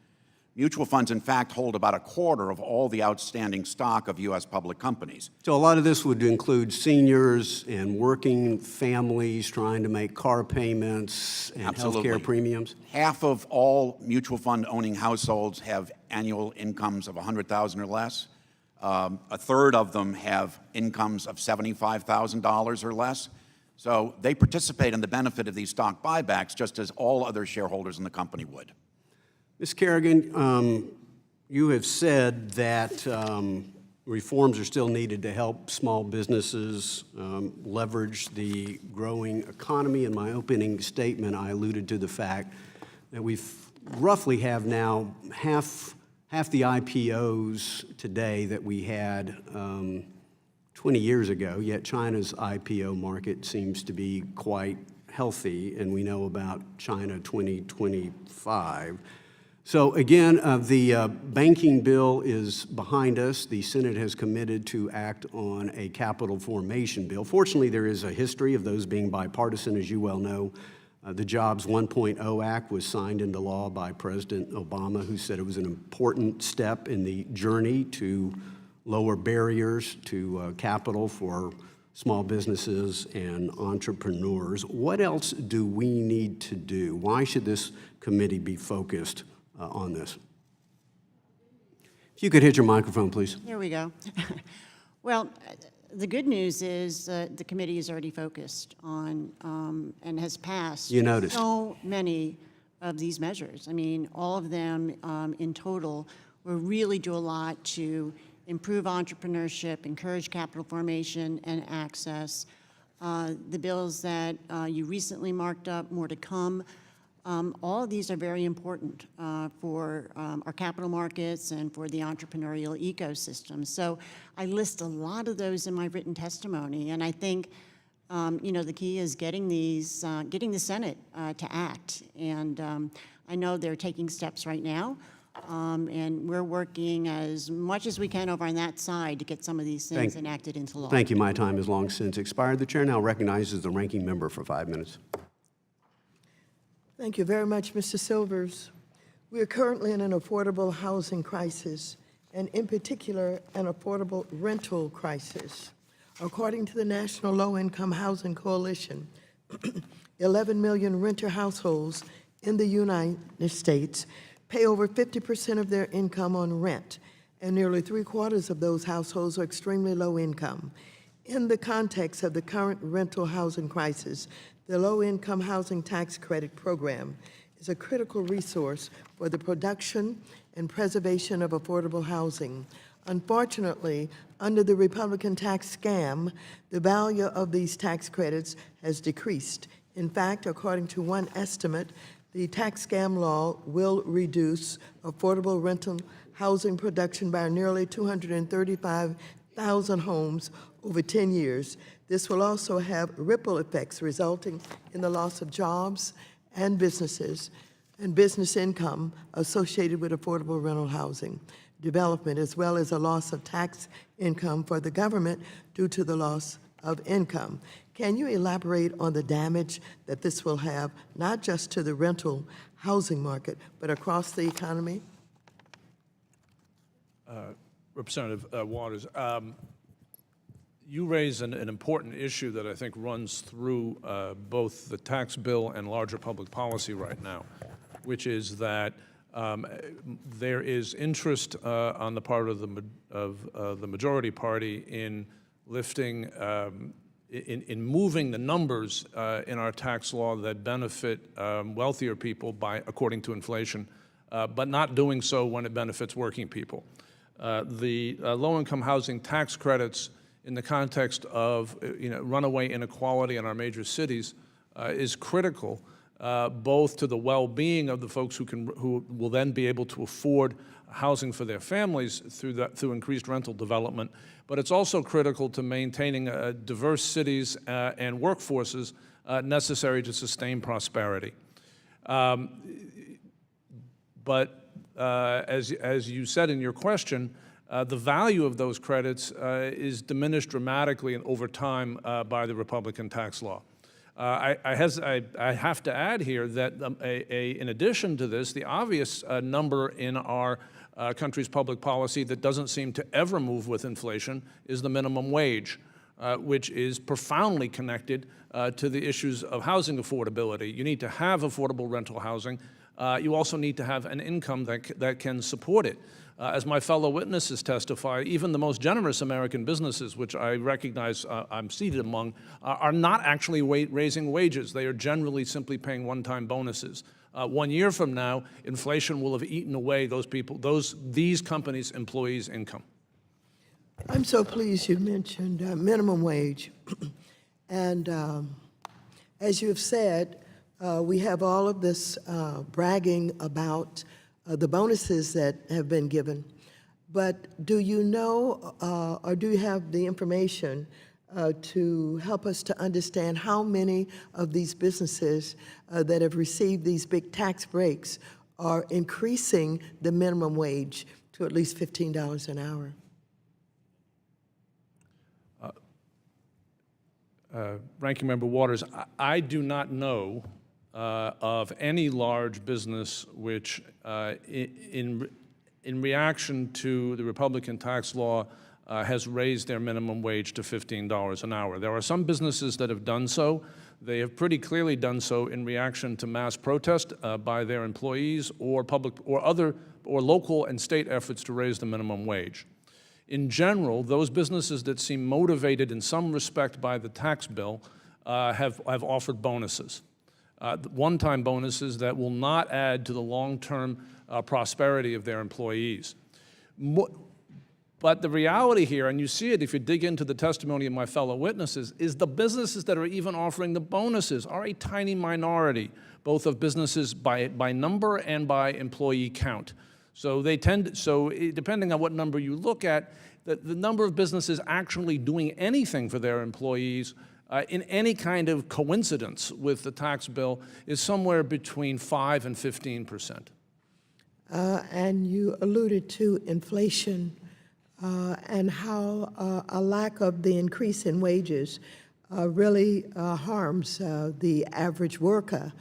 Mutual funds, in fact, hold about 1/4 of all the outstanding stock of U.S. public companies. So a lot of this would include seniors and working families trying to make car payments and health care premiums? Half of all mutual fund owning households have annual incomes of $100,000 or less. 1/3 of them have incomes of $75,000 or less. So they participate in the benefit of these stock buybacks just as all other shareholders in the company would. Ms. Kerrigan, you have said that reforms are still needed to help small businesses leverage the growing economy. In my opening statement, I alluded to the fact that we roughly have now half the IPOs today that we had 20 years ago, yet China's IPO market seems to be quite healthy, and we know about China 2025. So again, the banking bill is behind us. The Senate has committed to act on a capital formation bill. Fortunately, there is a history of those being bipartisan, as you well know. The Jobs 1.0 Act was signed into law by President Obama, who said it was an important step in the journey to lower barriers to capital for small businesses and entrepreneurs. What else do we need to do? Why should this committee be focused on this? If you could hit your microphone, please. Here we go. Well, the good news is the committee is already focused on and has passed You noticed. so many of these measures. I mean, all of them in total will really do a lot to improve entrepreneurship, encourage capital formation and access. The bills that you recently marked up, more to come, all of these are very important for our capital markets and for the entrepreneurial ecosystem. So I list a lot of those in my written testimony, and I think the key is getting these, getting the Senate to act. And I know they're taking steps right now, and we're working as much as we can over on that side to get some of these things enacted into law. Thank you. My time has long since expired. The chair now recognizes the ranking member for 5 minutes. Thank you very much, Mr. Silvers. We are currently in an affordable housing crisis, and in particular, an affordable rental crisis. According to the National Low-Income Housing Coalition, 11 million renter households in the United States pay over 50% of their income on rent, and nearly 3/4 of those households are extremely low income. In the context of the current rental housing crisis, the Low-Income Housing Tax Credit Program is a critical resource for the production and preservation of affordable housing. Unfortunately, under the Republican tax scam, the value of these tax credits has decreased. In fact, according to one estimate, the tax scam law will reduce affordable rental housing production by nearly 235,000 homes over 10 years. This will also have ripple effects resulting in the loss of jobs and businesses and business income associated with affordable rental housing development, as well as a loss of tax income for the government due to the loss of income. Can you elaborate on the damage that this will have, not just to the rental housing market, but across the economy? Representative Waters, you raise an important issue that I think runs through both the tax bill and larger public policy right now, which is that there is interest on the part of the majority party in lifting, in moving the numbers in our tax law that benefit wealthier people according to inflation, but not doing so when it benefits working people. The low-income housing tax credits in the context of runaway inequality in our major cities is critical, both to the well-being of the folks who will then be able to afford housing for their families through increased rental development, but it's also critical to maintaining diverse cities and workforces necessary to sustain prosperity. But as you said in your question, the value of those credits is diminished dramatically over time by the Republican tax law. I have to add here that in addition to this, the obvious number in our country's public policy that doesn't seem to ever move with inflation is the minimum wage, which is profoundly connected to the issues of housing affordability. You need to have affordable rental housing. You also need to have an income that can support it. As my fellow witnesses testify, even the most generous American businesses, which I recognize I'm seated among, are not actually raising wages. They are generally simply paying one-time bonuses. 1 year from now, inflation will have eaten away these companies' employees' income. I'm so pleased you mentioned minimum wage. And as you have said, we have all of this bragging about the bonuses that have been given. But do you know, or do you have the information to help us to understand how many of these businesses that have received these big tax breaks are increasing the minimum wage to at least $15 an hour? Ranking Member Waters, I do not know of any large business which, in reaction to the Republican tax law, has raised their minimum wage to $15 an hour. There are some businesses that have done so. They have pretty clearly done so in reaction to mass protest by their employees or public or local and state efforts to raise the minimum wage. In general, those businesses that seem motivated in some respect by the tax bill have offered bonuses, one-time bonuses that will not add to the long-term prosperity of their employees. But the reality here, and you see it if you dig into the testimony of my fellow witnesses, is the businesses that are even offering the bonuses are a tiny minority, both of businesses by number and by employee count. So depending on what number you look at, the number of businesses actually doing anything for their employees in any kind of coincidence with the tax bill is somewhere between 5 and 15%. And you alluded to inflation and how a lack of the increase in wages really harms the average worker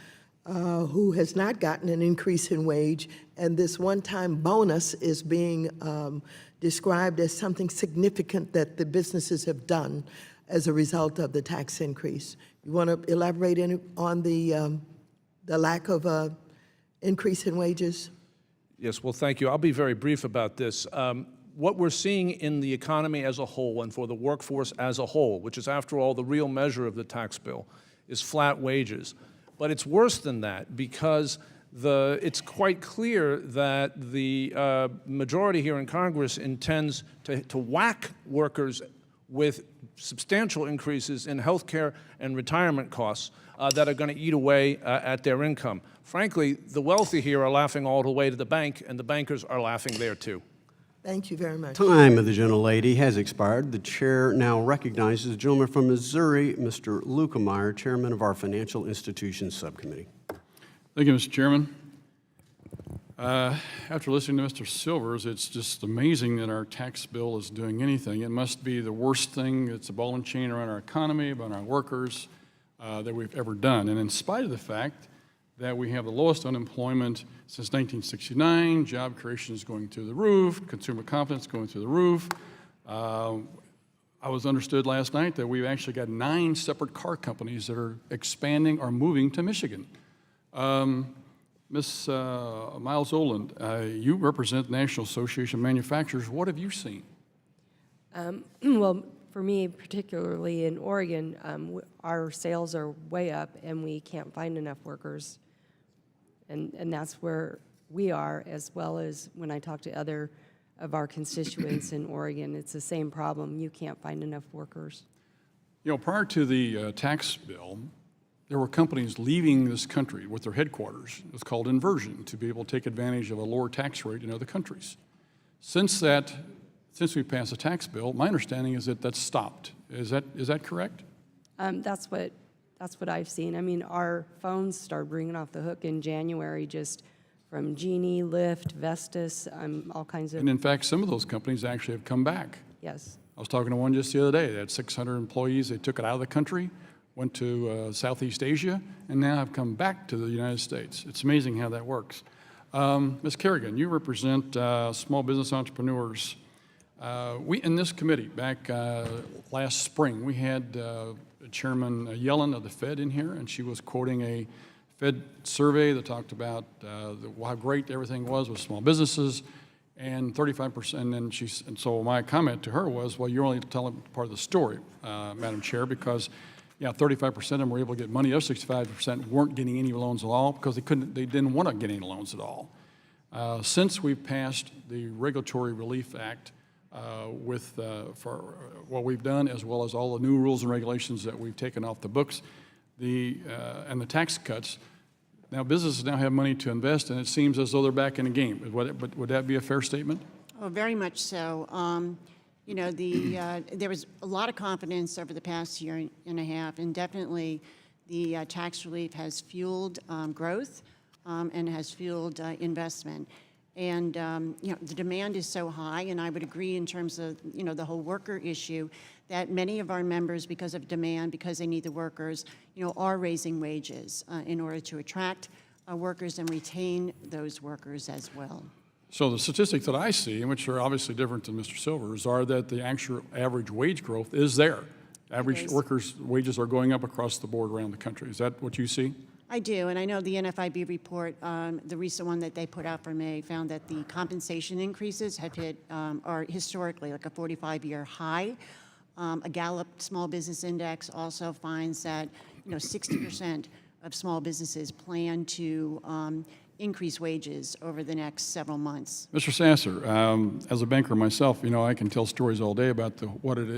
who has not gotten an increase in wage, and this one-time bonus is being described as something significant that the businesses have done as a result of the tax increase. You want to elaborate on the lack of increase in wages? Yes, well, thank you. I'll be very brief about this. What we're seeing in the economy as a whole and for the workforce as a whole, which is, after all, the real measure of the tax bill, is flat wages. But it's worse than that because it's quite clear that the majority here in Congress intends to whack workers with substantial increases in health care and retirement costs that are going to eat away at their income. Frankly, the wealthy here are laughing all the way to the bank, and the bankers are laughing there too. Thank you very much. Time of the gentlelady has expired. The chair now recognizes the gentleman from Missouri, Mr. Lukemeyer, chairman of our Financial Institutions Subcommittee. Thank you, Mr. Chairman. After listening to Mr. Silvers, it's just amazing that our tax bill is doing anything. It must be the worst thing. It's a ball and chain around our economy, around our workers that we've ever done. And in spite of the fact that we have the lowest unemployment since 1969, job creation is going through the roof, consumer confidence going through the roof. I was understood last night that we've actually got 9 separate car companies that are expanding or moving to Michigan. Ms. Miles Oland, you represent National Association of Manufacturers. What have you seen? Well, for me, particularly in Oregon, our sales are way up and we can't find enough workers. And that's where we are, as well as when I talk to other of our constituents in Oregon, it's the same problem. You can't find enough workers. You know, prior to the tax bill, there were companies leaving this country with their headquarters. It was called inversion, to be able to take advantage of a lower tax rate in other countries. Since we passed the tax bill, my understanding is that that's stopped. Is that correct? That's what I've seen. I mean, our phones started ringing off the hook in January, just from Genie, Lyft, Vestas, all kinds of. And in fact, some of those companies actually have come back. Yes. I was talking to one just the other day. They had 600 employees. They took it out of the country, went to Southeast Asia, and now have come back to the United States. It's amazing how that works. Ms. Kerrigan, you represent small business entrepreneurs. We, in this committee, back last spring, we had Chairman Yellen of the Fed in here, and she was quoting a Fed survey that talked about how great everything was with small businesses, and 35%. And so my comment to her was, well, you're only telling part of the story, Madam Chair, because 35% of them were able to get money. The other 65% weren't getting any loans at all because they didn't want to get any loans at all. Since we've passed the Regulatory Relief Act, for what we've done, as well as all the new rules and regulations that we've taken off the books, and the tax cuts, now businesses now have money to invest, and it seems as though they're back in the game. Would that be a fair statement? Oh, very much so. You know, there was a lot of confidence over the past year and a half, and definitely the tax relief has fueled growth and has fueled investment. And you know, the demand is so high, and I would agree in terms of the whole worker issue that many of our members, because of demand, because they need the workers, are raising wages in order to attract workers and retain those workers as well. So the statistics that I see, and which are obviously different than Mr. Silver's, are that the actual average wage growth is there. Average workers' wages are going up across the board around the country. Is that what you see? I do, and I know the NFIB report, the recent one that they put out for May, found that the compensation increases have hit, are historically like a 45-year high. A Gallup Small Business Index also finds that, 60% of small businesses plan to increase wages over the next several months. Mr. Sasser, as a banker myself, I can tell stories all day about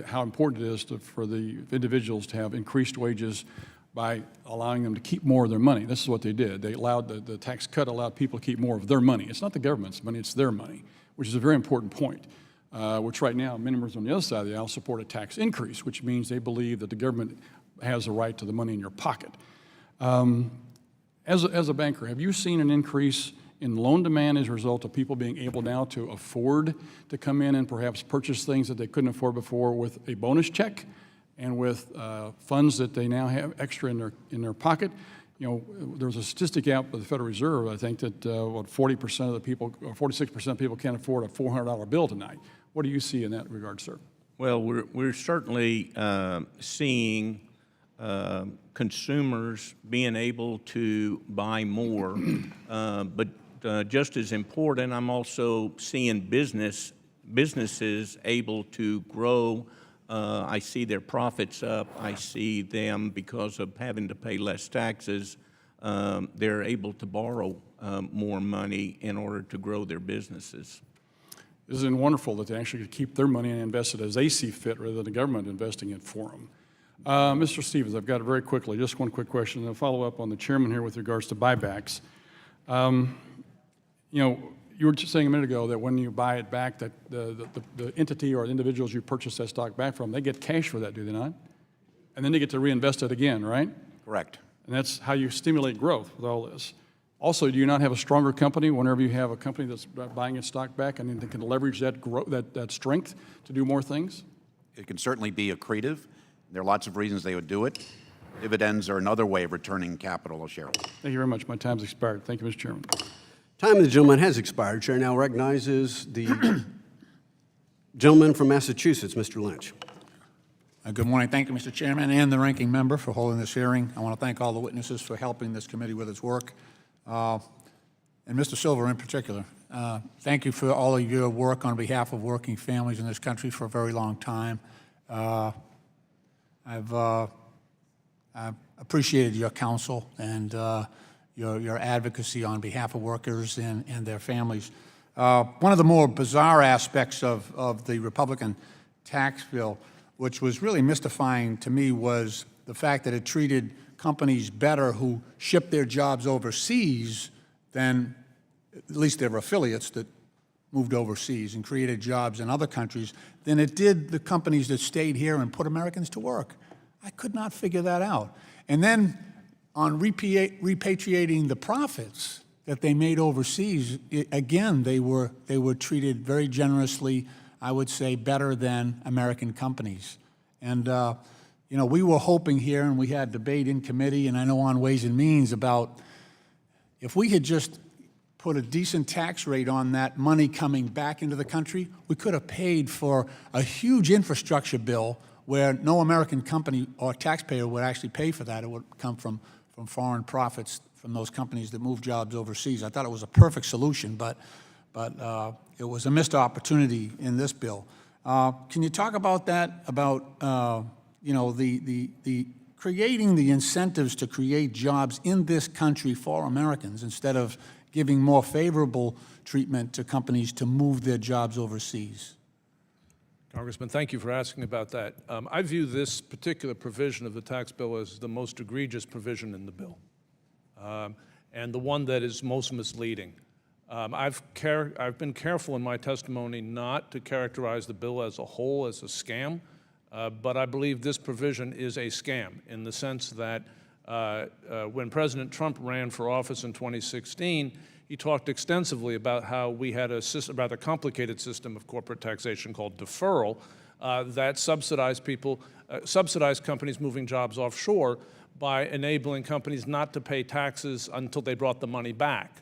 how important it is for the individuals to have increased wages by allowing them to keep more of their money. This is what they did. They allowed, the tax cut allowed people to keep more of their money. It's not the government's money, it's their money, which is a very important point, which right now, members on the other side of the aisle support a tax increase, which means they believe that the government has a right to the money in your pocket. As a banker, have you seen an increase in loan demand as a result of people being able now to afford to come in and perhaps purchase things that they couldn't afford before with a bonus check and with funds that they now have extra in their pocket? There's a statistic out by the Federal Reserve, I think, that 40% of the people, or 46% of people can't afford a $400 bill tonight. What do you see in that regard, sir? Well, we're certainly seeing consumers being able to buy more, but just as important, I'm also seeing businesses able to grow. I see their profits up. I see them, because of having to pay less taxes, they're able to borrow more money in order to grow their businesses. Isn't it wonderful that they actually keep their money and invest it as they see fit rather than the government investing it for them? Mr. Stevens, I've got it very quickly, just one quick question, and I'll follow up on the chairman here with regards to buybacks. You were just saying a minute ago that when you buy it back, that the entity or the individuals you purchase that stock back from, they get cash for that, do they not? And then they get to reinvest it again, right? Correct. And that's how you stimulate growth with all this. Also, do you not have a stronger company whenever you have a company that's buying its stock back and they can leverage that strength to do more things? It can certainly be accretive. There are lots of reasons they would do it. Dividends are another way of returning capital to shareholders. Thank you very much. My time's expired. Thank you, Mr. Chairman. Time of the gentleman has expired. Chair now recognizes the gentleman from Massachusetts, Mr. Lynch. Good morning. Thank you, Mr. Chairman, and the ranking member for holding this hearing. I want to thank all the witnesses for helping this committee with its work, and Mr. Silver in particular. Thank you for all of your work on behalf of working families in this country for a very long time. I've appreciated your counsel and your advocacy on behalf of workers and their families. One of the more bizarre aspects of the Republican tax bill, which was really mystifying to me, was the fact that it treated companies better who shipped their jobs overseas than, at least their affiliates that moved overseas and created jobs in other countries, than it did the companies that stayed here and put Americans to work. I could not figure that out. And then on repatriating the profits that they made overseas, again, they were treated very generously, I would say better than American companies. And, we were hoping here, and we had debate in committee, and I know on Ways and Means, about if we had just put a decent tax rate on that money coming back into the country, we could have paid for a huge infrastructure bill where no American company or taxpayer would actually pay for that. It would come from foreign profits from those companies that move jobs overseas. I thought it was a perfect solution, but it was a missed opportunity in this bill. Can you talk about that, about the creating the incentives to create jobs in this country for Americans instead of giving more favorable treatment to companies to move their jobs overseas? Congressman, thank you for asking about that. I view this particular provision of the tax bill as the most egregious provision in the bill, and the one that is most misleading. I've been careful in my testimony not to characterize the bill as a whole as a scam, but I believe this provision is a scam in the sense that when President Trump ran for office in 2016, he talked extensively about how we had a rather complicated system of corporate taxation called deferral that subsidized companies moving jobs offshore by enabling companies not to pay taxes until they brought the money back.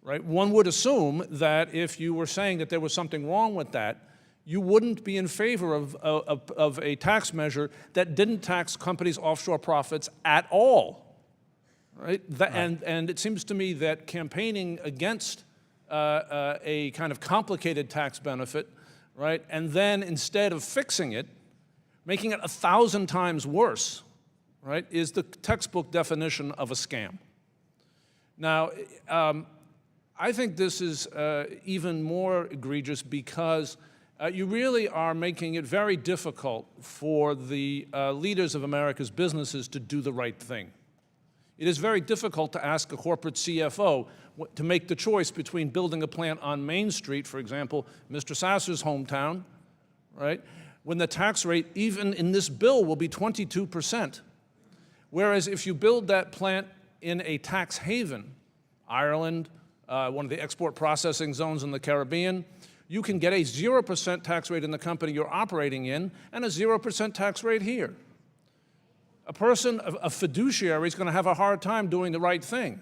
right? One would assume that if you were saying that there was something wrong with that, you wouldn't be in favor of a tax measure that didn't tax companies' offshore profits at all, right? And it seems to me that campaigning against a kind of complicated tax benefit, right, and then instead of fixing it, making it 1,000 times worse, right, is the textbook definition of a scam. Now, I think this is even more egregious because you really are making it very difficult for the leaders of America's businesses to do the right thing. It is very difficult to ask a corporate CFO to make the choice between building a plant on Main Street, for example, Mr. Sasser's hometown, right, when the tax rate, even in this bill, will be 22%. Whereas if you build that plant in a tax haven, Ireland, one of the export processing zones in the Caribbean, you can get a 0% tax rate in the company you're operating in and a 0% tax rate here. A person, a fiduciary, is going to have a hard time doing the right thing.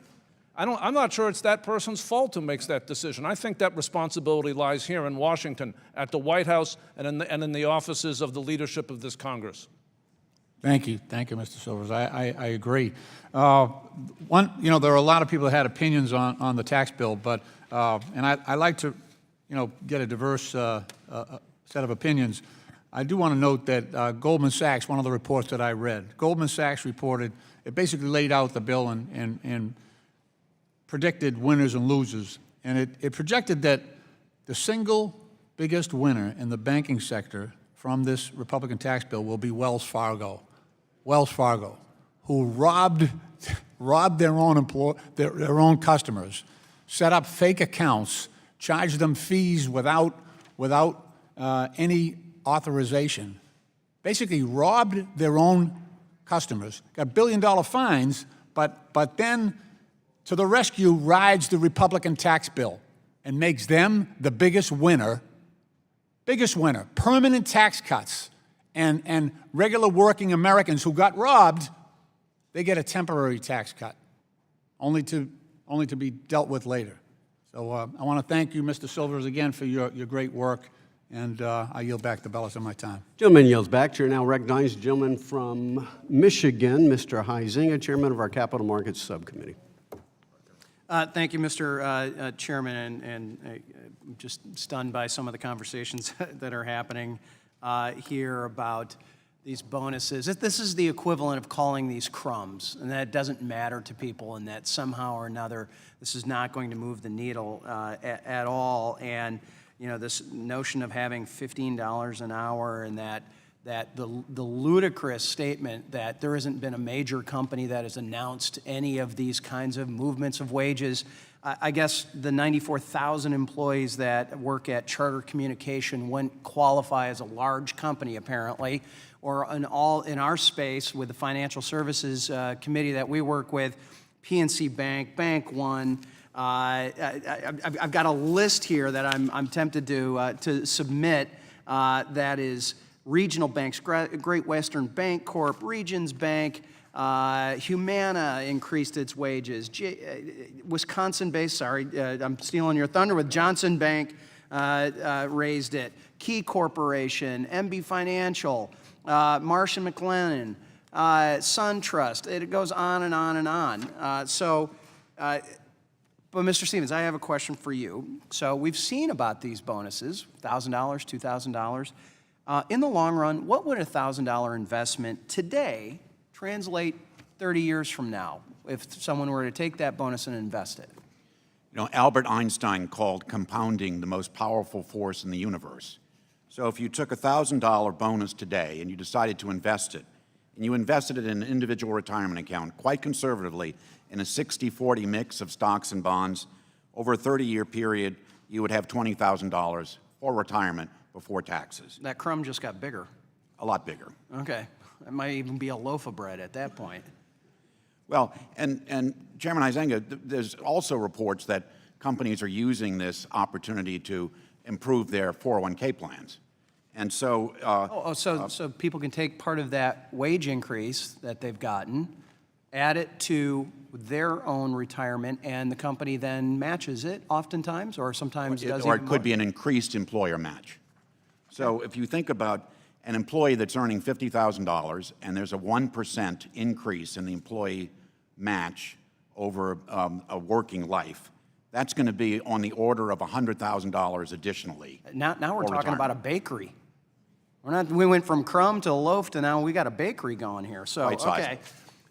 I'm not sure it's that person's fault who makes that decision. I think that responsibility lies here in Washington, at the White House, and in the offices of the leadership of this Congress. Thank you, Mr. Silvers. I agree. There are a lot of people that had opinions on the tax bill, but and I like to, get a diverse set of opinions. I do want to note that Goldman Sachs, one of the reports that I read, Goldman Sachs reported, it basically laid out the bill and predicted winners and losers, and it projected that the single biggest winner in the banking sector from this Republican tax bill will be Wells Fargo, who robbed their own customers, set up fake accounts, charged them fees without any authorization, basically robbed their own customers, got billion-dollar fines, but then to the rescue rides the Republican tax bill and makes them the biggest winner, permanent tax cuts, and regular working Americans who got robbed, they get a temporary tax cut, only to be dealt with later. So I want to thank you, Mr. Silvers, again for your great work, and I yield back the balance of my time. Gentleman yields back. Chair now recognizes the gentleman from Michigan, Mr. Huizinga, Chairman of our Capital Markets Subcommittee. Thank you, Mr. Chairman, and I'm just stunned by some of the conversations that are happening here about these bonuses. This is the equivalent of calling these crumbs, and that it doesn't matter to people, and that somehow or another this is not going to move the needle at all. And this notion of having $15 an hour, and that the ludicrous statement that there hasn't been a major company that has announced any of these kinds of movements of wages. I guess the 94,000 employees that work at Charter Communication wouldn't qualify as a large company, apparently, or in our space with the Financial Services Committee that we work with, PNC Bank, Bank One. I've got a list here that I'm tempted to submit that is regional banks, Great Western Bank Corp, Regions Bank, Humana increased its wages, Wisconsin-based, I'm stealing your thunder, with Johnson Bank raised it, Key Corporation, MB Financial, Marsh & McLennan, SunTrust, it goes on and on and on. But Mr. Stevens, I have a question for you. So we've seen about these bonuses, $1,000, $2,000. In the long run, what would a $1,000 investment today translate 30 years from now if someone were to take that bonus and invest it? Albert Einstein called compounding the most powerful force in the universe. So if you took a $1,000 bonus today and you decided to invest it, and you invested it in an individual retirement account quite conservatively in a 60-40 mix of stocks and bonds, over a 30-year period, you would have $20,000 for retirement before taxes. That crumb just got bigger. A lot bigger. Okay. It might even be a loaf of bread at that point. Well, and Chairman Huizinga, there's also reports that companies are using this opportunity to improve their 401k plans. And so... So people can take part of that wage increase that they've gotten, add it to their own retirement, and the company then matches it oftentimes, or sometimes does Or even it could more. be an increased employer match. So if you think about an employee that's earning $50,000 and there's a 1% increase in the employee match over a working life, that's going to be on the order of $100,000 additionally. Now we're for talking about a retirement. bakery. We went from crumb to loaf to now we got a bakery going here. So, Quite sizable. okay.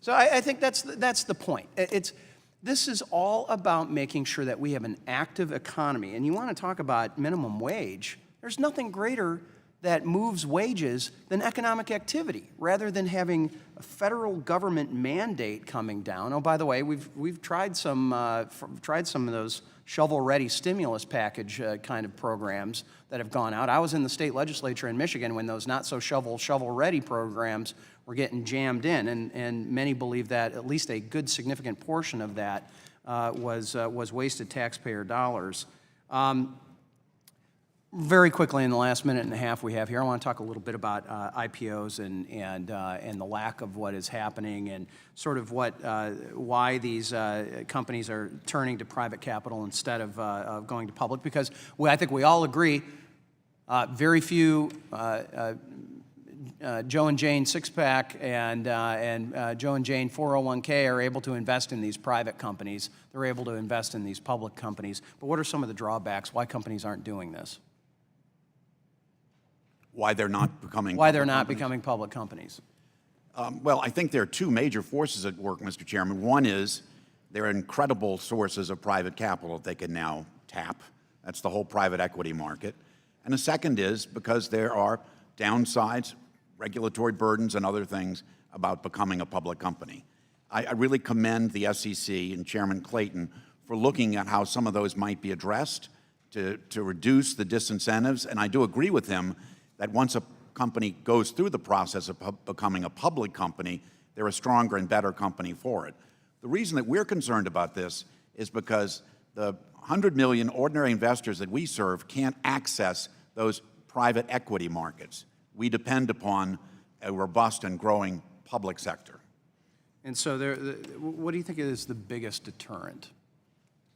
So I think that's the point. This is all about making sure that we have an active economy. And you want to talk about minimum wage. There's nothing greater that moves wages than economic activity, rather than having a federal government mandate coming down. Oh, by the way, we've tried some of those shovel-ready stimulus package kind of programs that have gone out. I was in the state legislature in Michigan when those not so shovel-ready programs were getting jammed in, and many believe that at least a good significant portion of that was wasted taxpayer dollars. Very quickly, in the last minute and a half we have here, I want to talk a little bit about IPOs and the lack of what is happening, and sort of why these companies are turning to private capital instead of going to public. Because I think we all agree, very few Joe and Jane six-pack and Joe and Jane 401k are able to invest in these private companies. They're able to invest in these public companies. But what are some of the drawbacks? Why companies aren't doing this? Why they're not becoming Why they're public not companies? becoming public companies? Well, I think there are two major forces at work, Mr. Chairman. One is there are incredible sources of private capital that they can now tap. That's the whole private equity market. And the second is because there are downsides, regulatory burdens, and other things about becoming a public company. I really commend the SEC and Chairman Clayton for looking at how some of those might be addressed to reduce the disincentives. And I do agree with him that once a company goes through the process of becoming a public company, they're a stronger and better company for it. The reason that we're concerned about this is because the 100 million ordinary investors that we serve can't access those private equity markets. We depend upon a robust and growing public sector. And so what do you think is the biggest deterrent?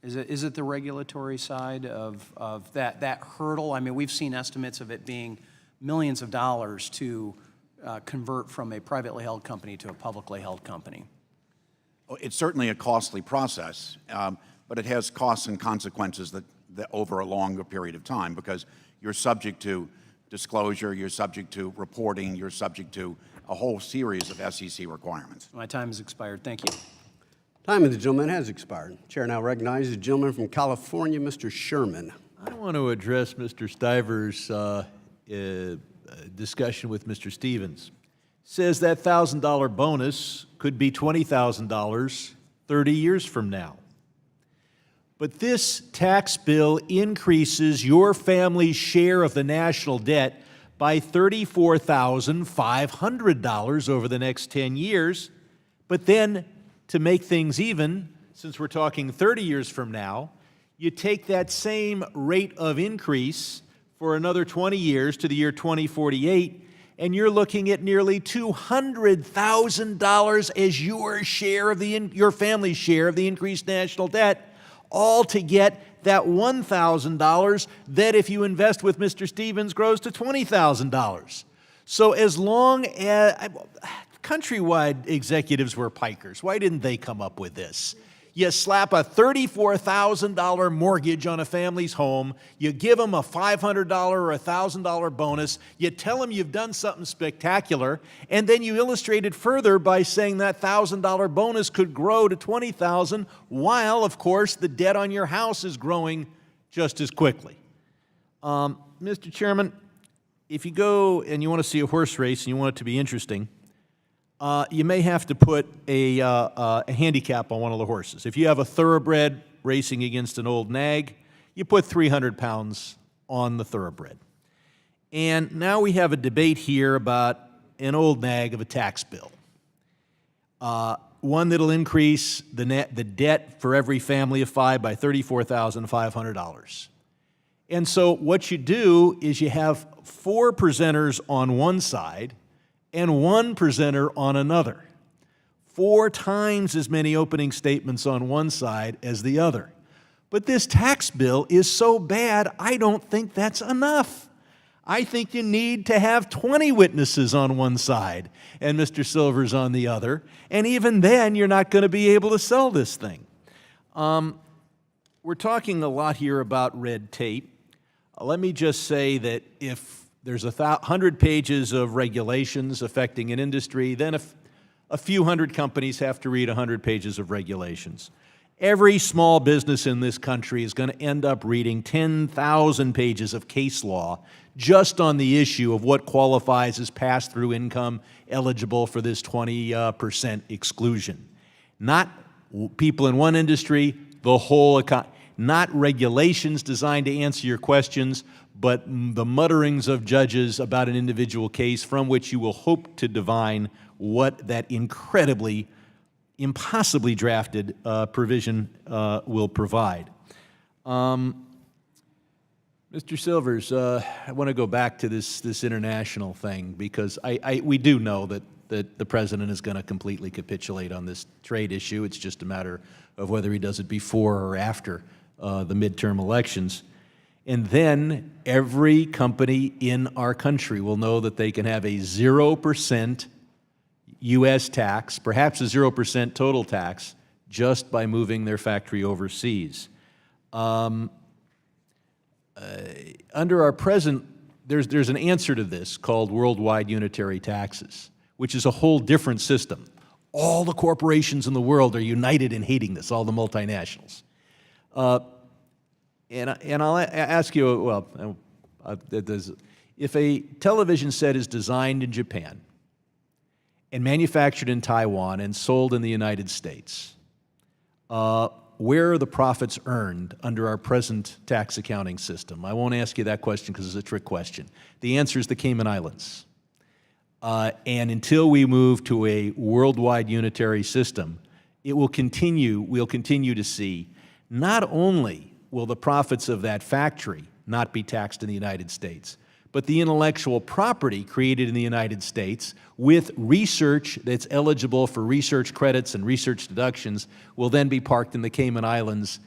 Is it the regulatory side of that hurdle? I mean, we've seen estimates of it being millions of dollars to convert from a privately held company to a publicly held company. It's certainly a costly process, but it has costs and consequences that over a longer period of time, because you're subject to disclosure, you're subject to reporting, you're subject to a whole series of SEC requirements. My time has expired. Thank you. Time of the gentleman has expired. Chair now recognizes the gentleman from California, Mr. Sherman. I want to address Mr. Stiver's discussion with Mr. Stevens. Says that $1,000 bonus could be $20,000 30 years from now. But this tax bill increases your family's share of the national debt by $34,500 over the next 10 years. But then, to make things even, since we're talking 30 years from now, you take that same rate of increase for another 20 years to the year 2048, and you're looking at nearly $200,000 as your share of your family's share of the increased national debt, all to get that $1,000 that, if you invest with Mr. Stevens, grows to $20,000. So as long as countrywide executives were pikers, why didn't they come up with this? You slap a $34,000 mortgage on a family's home, you give them a $500 or $1,000 bonus, you tell them you've done something spectacular, and then you illustrate it further by saying that $1,000 bonus could grow to $20,000, while, of course, the debt on your house is growing just as quickly. Mr. Chairman, if you go and you want to see a horse race and you want it to be interesting, you may have to put a handicap on one of the horses. If you have a thoroughbred racing against an old nag, you put 300 pounds on the thoroughbred. And now we have a debate here about an old nag of a tax bill. One that'll increase the debt for every family of five by $34,500. And so what you do is you have 4 presenters on one side and 1 presenter on another. 4 times as many opening statements on one side as the other. But this tax bill is so bad, I don't think that's enough. I think you need to have 20 witnesses on one side and Mr. Silvers on the other, and even then you're not going to be able to sell this thing. We're talking a lot here about red tape. Let me just say that if there's 100 pages of regulations affecting an industry, then a few hundred companies have to read 100 pages of regulations. Every small business in this country is going to end up reading 10,000 pages of case law just on the issue of what qualifies as pass-through income eligible for this 20% exclusion. Not people in one industry, the whole economy. Not regulations designed to answer your questions, but the mutterings of judges about an individual case from which you will hope to divine what that incredibly, impossibly drafted provision will provide. Mr. Silvers, I want to go back to this international thing because we do know that the president is going to completely capitulate on this trade issue. It's just a matter of whether he does it before or after the midterm elections. And then every company in our country will know that they can have a 0% U.S. tax, perhaps a 0% total tax, just by moving their factory overseas. Under our present, there's an answer to this called worldwide unitary taxes, which is a whole different system. All the corporations in the world are united in hating this, all the multinationals. And I'll ask you, well, if a television set is designed in Japan and manufactured in Taiwan and sold in the United States, where are the profits earned under our present tax accounting system? I won't ask you that question because it's a trick question. The answer is the Cayman Islands. And until we move to a worldwide unitary system, we'll continue to see not only will the profits of that factory not be taxed in the United States, but the intellectual property created in the United States with research that's eligible for research credits and research deductions will then be parked in the Cayman Islands,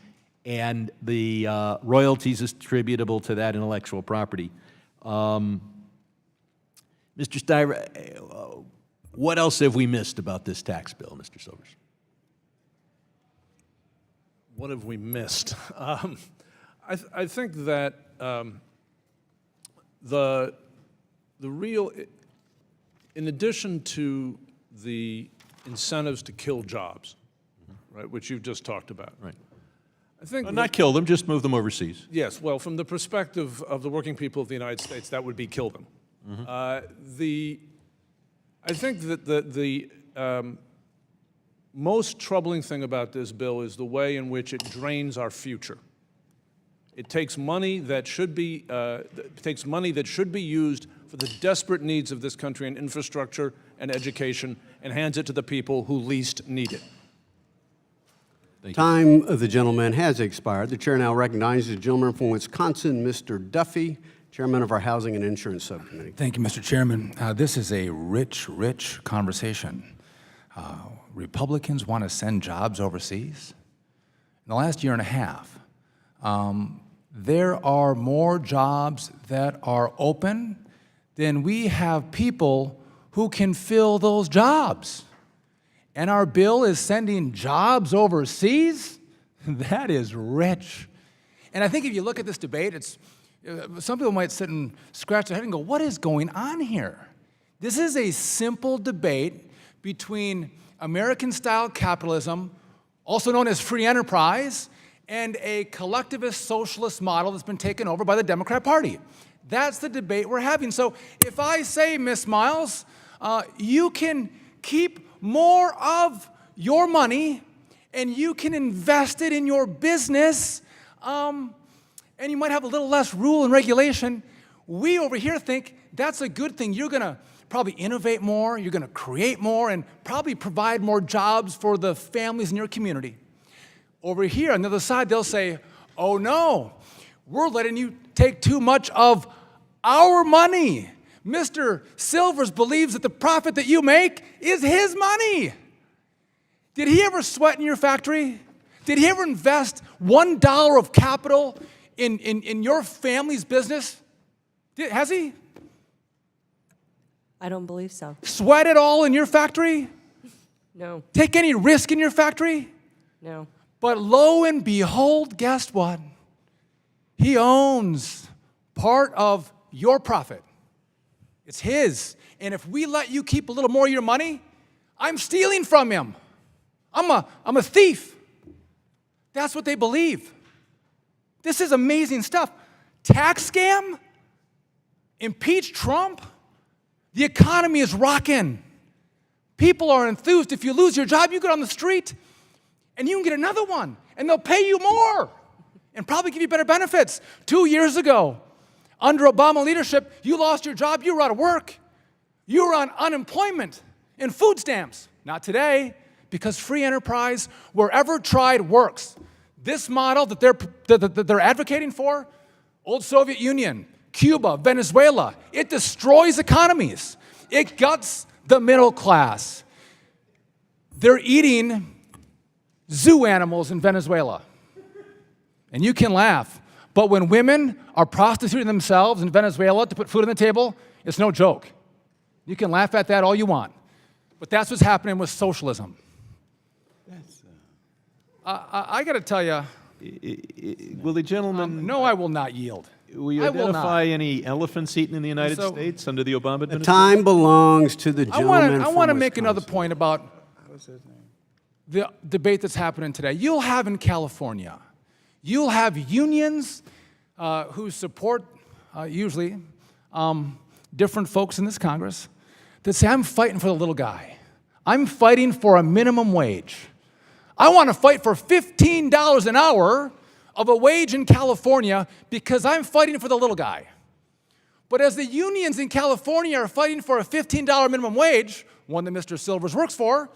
and the royalties attributable to that intellectual property. Mr. Stiver, what else have we missed about this tax bill, Mr. Silvers? What have we missed? I think that the real, in addition to the incentives to kill jobs, right, which you've just talked about. Right. I think not kill them, just move them overseas. Yes, well, from the perspective of the working people of the United States, that would be kill them. I think that the most troubling thing about this bill is the way in which it drains our future. It takes money that should be used for the desperate needs of this country in infrastructure and education and hands it to the people who least need it. Time of the gentleman has expired. The chair now recognizes the gentleman from Wisconsin, Mr. Duffy, chairman of our Housing and Insurance Subcommittee. Thank you, Mr. Chairman. This is a rich, rich conversation. Republicans want to send jobs overseas. In the last year and a half, there are more jobs that are open than we have people who can fill those jobs. And our bill is sending jobs overseas? That is rich. And I think if you look at this debate, some people might sit and scratch their head and go, what is going on here? This is a simple debate between American-style capitalism, also known as free enterprise, and a collectivist socialist model that's been taken over by the Democrat Party. That's the debate we're having. So if I say, Ms. Miles, you can keep more of your money and you can invest it in your business, and you might have a little less rule and regulation, we over here think that's a good thing. You're going to probably innovate more, you're going to create more, and probably provide more jobs for the families in your community. Over here, on the other side, they'll say, oh no, we're letting you take too much of our money. Mr. Silvers believes that the profit that you make is his money. Did he ever sweat in your factory? Did he ever invest $1 of capital in your family's business? Has he? I don't believe so. Sweat it all in your factory? No, Take any risk in your factory? no. But lo and behold, guess what? He owns part of your profit. It's his. And if we let you keep a little more of your money, I'm stealing from him. I'm a thief. That's what they believe. This is amazing stuff. Tax scam? Impeach Trump? The economy is rocking. People are enthused. If you lose your job, you get on the street and you can get another one, and they'll pay you more and probably give you better benefits. 2 years ago, under Obama leadership, you lost your job, you were out of work. You were on unemployment and food stamps. Not today, because free enterprise, wherever tried, works. This model that they're advocating for, old Soviet Union, Cuba, Venezuela, it destroys economies. It guts the middle class. They're eating zoo animals in Venezuela. And you can laugh, but when women are prostituting themselves in Venezuela to put food on the table, it's no joke. You can laugh at that all you want. But that's what's happening with socialism. I got to tell you. Will the gentleman... No, I will not yield. Will you I will identify not. any elephants eaten in the United States under the Obama The administration? time belongs to the gentleman I from want to make another Wisconsin. point about the debate that's happening today. You'll have in California, you'll have unions who support, usually, different folks in this Congress that say, I'm fighting for the little guy. I'm fighting for a minimum wage. I want to fight for $15 an hour of a wage in California because I'm fighting for the little guy. But as the unions in California are fighting for a $15 minimum wage, one that Mr. Silvers works for,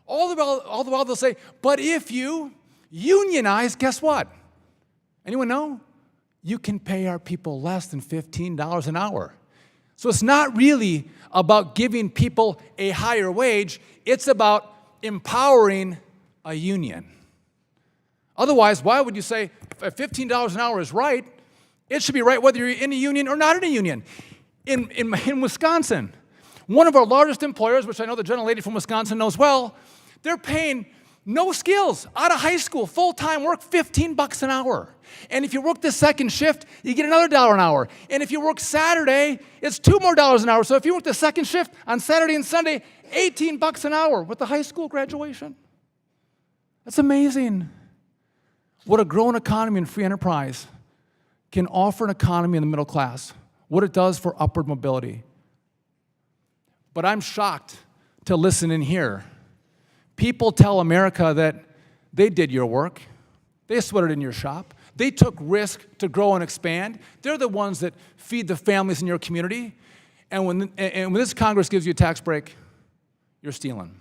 all the while they'll say, but if you unionize, guess what? Anyone know? You can pay our people less than $15 an hour. So it's not really about giving people a higher wage. It's about empowering a union. Otherwise, why would you say if $15 an hour is right, it should be right whether you're in a union or not in a union? In Wisconsin, one of our largest employers, which I know the gentlelady from Wisconsin knows well, they're paying no skills, out of high school, full-time work, $15 an hour. And if you work the second shift, you get another $1 an hour. And if you work Saturday, it's $2 more an hour. So if you work the second shift on Saturday and Sunday, $18 an hour with a high school graduation. That's amazing. What a growing economy and free enterprise can offer an economy in the middle class, what it does for upward mobility. But I'm shocked to listen and hear people tell America that they did your work, they sweated in your shop, they took risk to grow and expand. They're the ones that feed the families in your community. And when this Congress gives you a tax break, you're stealing.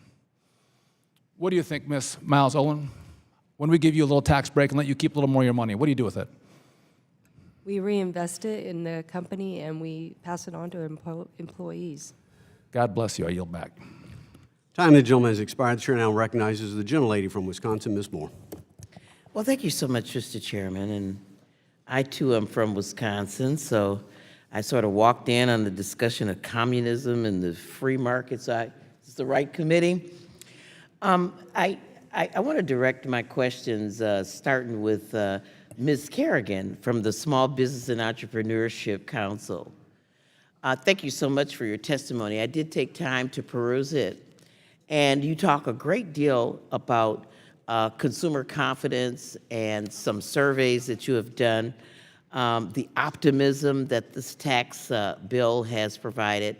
What do you think, Ms. Miles Olin? When we give you a little tax break and let you keep a little more of your money, what do you do with it? We reinvest it in the company and we pass it on to employees. God bless you. I yield back. Time of the gentleman has expired. The chair now recognizes the gentlelady from Wisconsin, Ms. Moore. Well, thank you so much, Mr. Chairman. And I, too, am from Wisconsin, so I sort of walked in on the discussion of communism and the free market. So it's the right committee. I want to direct my questions starting with Ms. Kerrigan from the Small Business and Entrepreneurship Council. Thank you so much for your testimony. I did take time to peruse it. And you talk a great deal about consumer confidence and some surveys that you have done, the optimism that this tax bill has provided.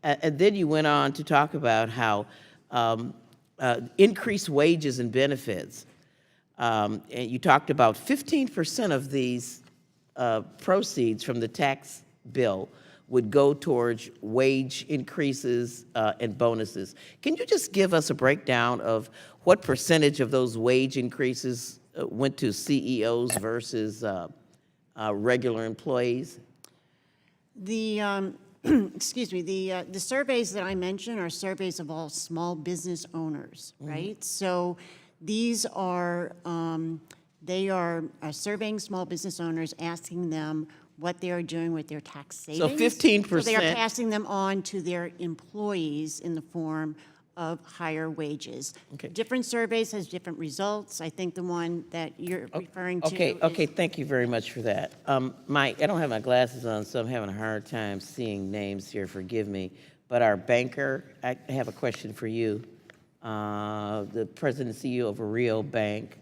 And then you went on to talk about how increased wages and benefits. And you talked about 15% of these proceeds from the tax bill would go towards wage increases and bonuses. Can you just give us a breakdown of what percentage of those wage increases went to CEOs versus regular employees? The excuse me, the surveys that I mentioned are surveys of all small business owners, right? So these are, they are surveying small business owners, asking them what they are doing with their tax savings. 15%. So they are passing them on to their employees in the form of higher wages. Okay. Different surveys has different results. I think the one that you're referring to Okay, is, thank you very much for that. I don't have my glasses on, so I'm having a hard time seeing names here, forgive me. But our banker, I have a question for you. The president and CEO of a real bank,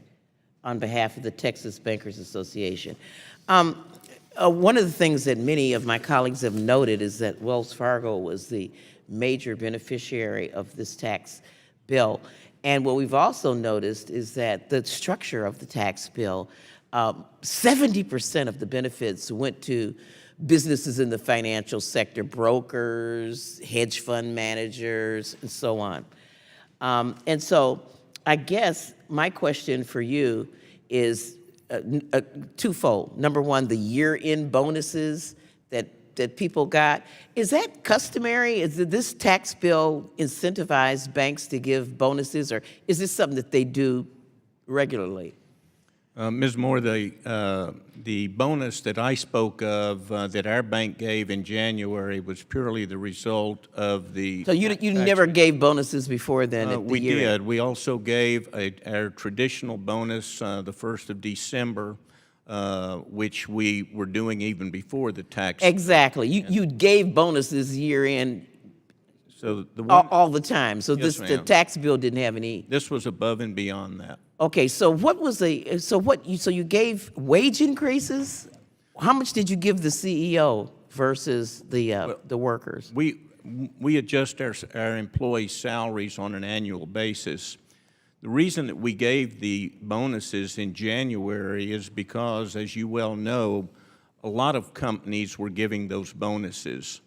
on behalf of the Texas Bankers Association. One of the things that many of my colleagues have noted is that Wells Fargo was the major beneficiary of this tax bill. And what we've also noticed is that the structure of the tax bill, 70% of the benefits went to businesses in the financial sector, brokers, hedge fund managers, and so on. And so I guess my question for you is twofold. Number one, the year-end bonuses that people got. Is that customary? Did this tax bill incentivize banks to give bonuses, or is this something that they do regularly? Ms. Moore, the bonus that I spoke of that our bank gave in January was purely the result of the. So you never gave bonuses before then? At the we year did. end? We also gave our traditional bonus the 1st of December, which we were doing even before the tax. Exactly. You gave bonuses year end So the one, all the time. So Yes, the ma'am. tax bill didn't have any. This was above and beyond that. Okay, so so you gave wage increases? How much did you give the CEO versus the workers? We adjust our employees' salaries on an annual basis. The reason that we gave the bonuses in January is because, as you well know, a lot of companies were giving those bonuses.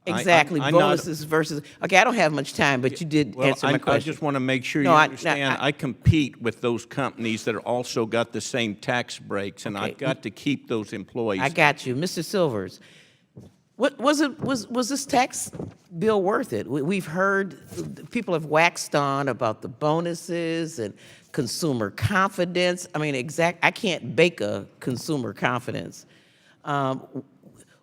Exactly, I'm not- bonuses versus, okay, I don't have much time, but you did answer my I question. just want to make sure No, you I understand, I compete with those companies that are also got the same tax breaks, and I've Okay. got to keep those employees. I got you. Mr. Silvers, was this tax bill worth it? We've heard, people have waxed on about the bonuses and consumer confidence. I mean, I can't bake a consumer confidence.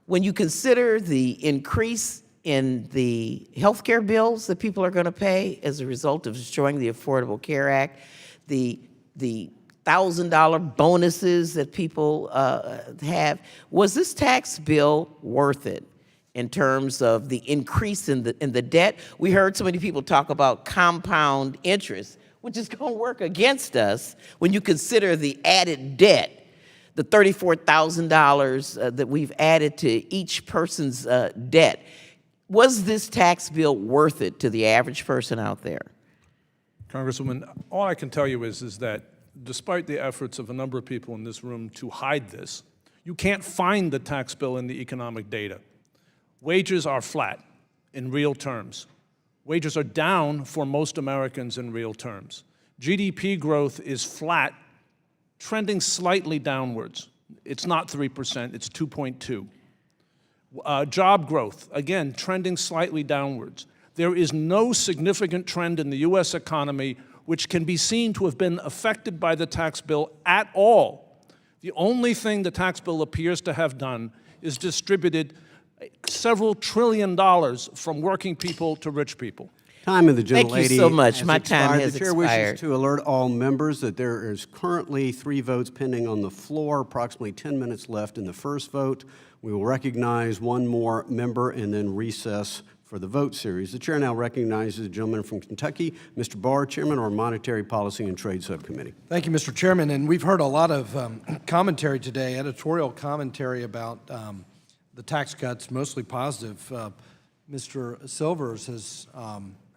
When you consider the increase in the health care bills that people are going to pay as a result of destroying the Affordable Care Act, the $1,000 bonuses that people have, was this tax bill worth it in terms of the increase in the debt? We heard so many people talk about compound interest, which is going to work against us when you consider the added debt. The $34,000 that we've added to each person's debt. Was this tax bill worth it to the average person out there? Congresswoman, all I can tell you is that despite the efforts of a number of people in this room to hide this, you can't find the tax bill in the economic data. Wages are flat in real terms. Wages are down for most Americans in real terms. GDP growth is flat, trending slightly downwards. It's not 3%, it's 2.2. Job growth, again, trending slightly downwards. There is no significant trend in the U.S. economy which can be seen to have been affected by the tax bill at all. The only thing the tax bill appears to have done is distributed several $1 trillion from working people to rich people. Time of the gentlelady. Thank you so much. has My time expired. has The chair expired. wishes to alert all members that there is currently 3 votes pending on the floor, approximately 10 minutes left in the first vote. We will recognize one more member and then recess for the vote series. The chair now recognizes the gentleman from Kentucky, Mr. Barr, Chairman of our Monetary Policy and Trade Subcommittee. Thank you, Mr. Chairman. And we've heard a lot of commentary today, editorial commentary about the tax cuts, mostly positive. Mr. Silvers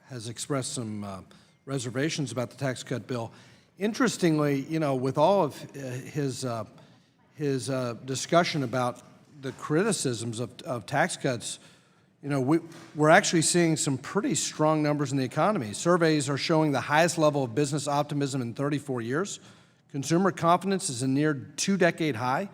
has expressed some reservations about the tax cut bill. Interestingly, you know, with all of his discussion about the criticisms of tax cuts, you know, we're actually seeing some pretty strong numbers in the economy. Surveys are showing the highest level of business optimism in 34 years. Consumer confidence is a near 2-decade high.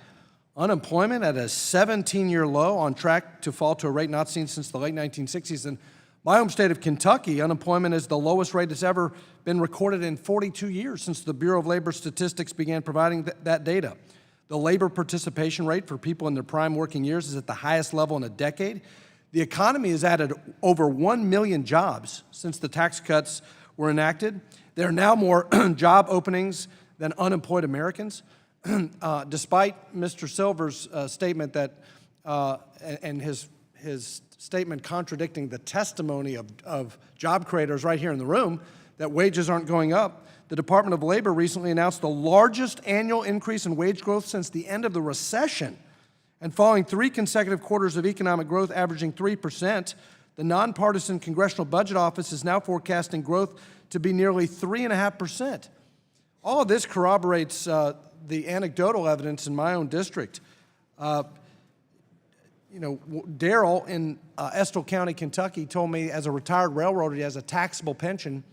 unemployment at a 17-year low, on track to fall to a rate not seen since the late 1960s. In my home state of Kentucky, unemployment is the lowest rate that's ever been recorded in 42 years since the Bureau of Labor Statistics began providing that data. The labor participation rate for people in their prime working years is at the highest level in a decade. The economy has added over 1 million jobs since the tax cuts were enacted. There are now more job openings than unemployed Americans. Despite Mr. Silver's statement that, and his statement contradicting the testimony of job creators right here in the room, that wages aren't going up, the Department of Labor recently announced the largest annual increase in wage growth since the end of the recession. And following 3 consecutive quarters of economic growth averaging 3%, the nonpartisan Congressional Budget Office is now forecasting growth to be nearly 3.5%. All of this corroborates the anecdotal evidence in my own district. Daryl in Estill County, Kentucky, told me as a retired railroader, he has a taxable pension.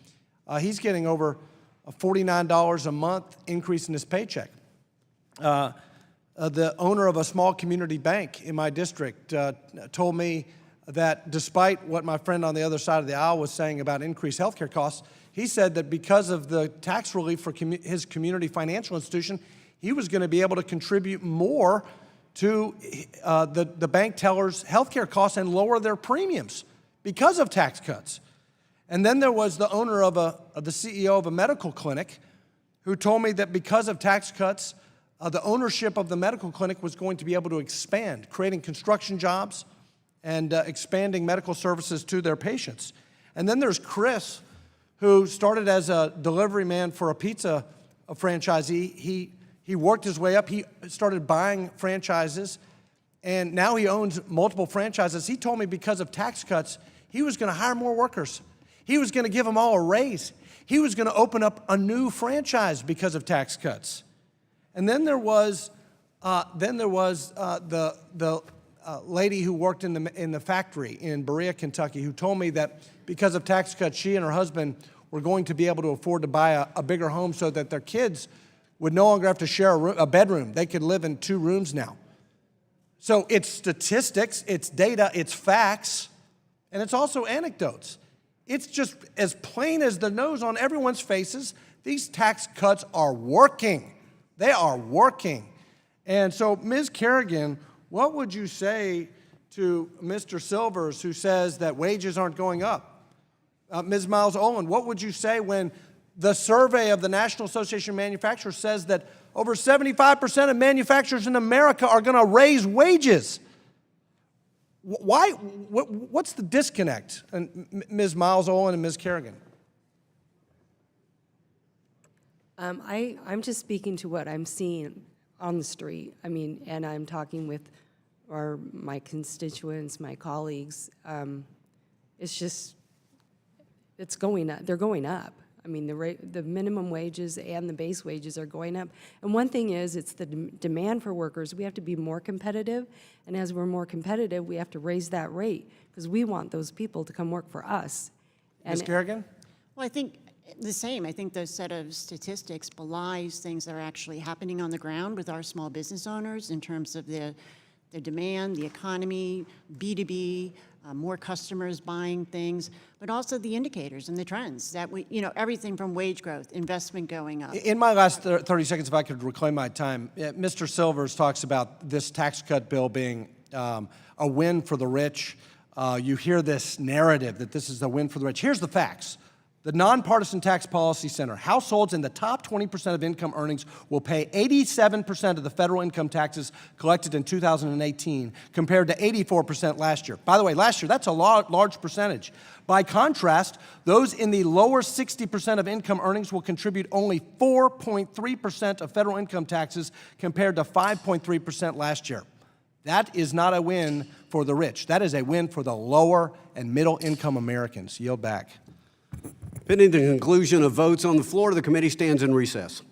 He's getting over $49 a month increase in his paycheck. The owner of a small community bank in my district told me that despite what my friend on the other side of the aisle was saying about increased health care costs, he said that because of the tax relief for his community financial institution, he was going to be able to contribute more to the bank tellers' health care costs and lower their premiums because of tax cuts. And then there was the owner of the CEO of a medical clinic who told me that because of tax cuts, the ownership of the medical clinic was going to be able to expand, creating construction jobs and expanding medical services to their patients. And then there's Chris, who started as a delivery man for a pizza franchisee. He worked his way up. He started buying franchises, and now he owns multiple franchises. He told me because of tax cuts, he was going to hire more workers. He was going to give them all a raise. He was going to open up a new franchise because of tax cuts. And then there was the lady who worked in the factory in Berea, Kentucky, who told me that because of tax cuts, she and her husband were going to be able to afford to buy a bigger home so that their kids would no longer have to share a bedroom. They could live in 2 rooms now. So it's statistics, it's data, it's facts, and it's also anecdotes. It's just as plain as the nose on everyone's faces. These tax cuts are working. They are working. And so, Ms. Kerrigan, what would you say to Mr. Silvers, who says that wages aren't going up? Ms. Miles Olin, what would you say when the survey of the National Association of Manufacturers says that over 75% of manufacturers in America are going to raise wages? Why? What's the disconnect? And Ms. Miles Olin and Ms. Kerrigan. I'm just speaking to what I'm seeing on the street. I mean, and I'm talking with my constituents, my colleagues. It's going up. They're going up. I mean, the minimum wages and the base wages are going up. And one thing is, it's the demand for workers. We have to be more competitive, and as we're more competitive, we have to raise that rate because we want those people to come work for us. Ms. Kerrigan? Well, I think the same. I think those set of statistics belies things that are actually happening on the ground with our small business owners in terms of the demand, the economy, B2B, more customers buying things, but also the indicators and the trends that everything from wage growth, investment going up. In my last 30 seconds, if I could reclaim my time, Mr. Silvers talks about this tax cut bill being a win for the rich. You hear this narrative that this is a win for the rich. Here's the facts. The Nonpartisan Tax Policy Center, households in the top 20% of income earnings will pay 87% of the federal income taxes collected in 2018, compared to 84% last year. By the way, last year, that's a large percentage. By contrast, those in the lower 60% of income earnings will contribute only 4.3% of federal income taxes, compared to 5.3% last year. That is not a win for the rich. That is a win for the lower and middle income Americans. Yield back. Pending the conclusion of votes on the floor, the committee stands in recess.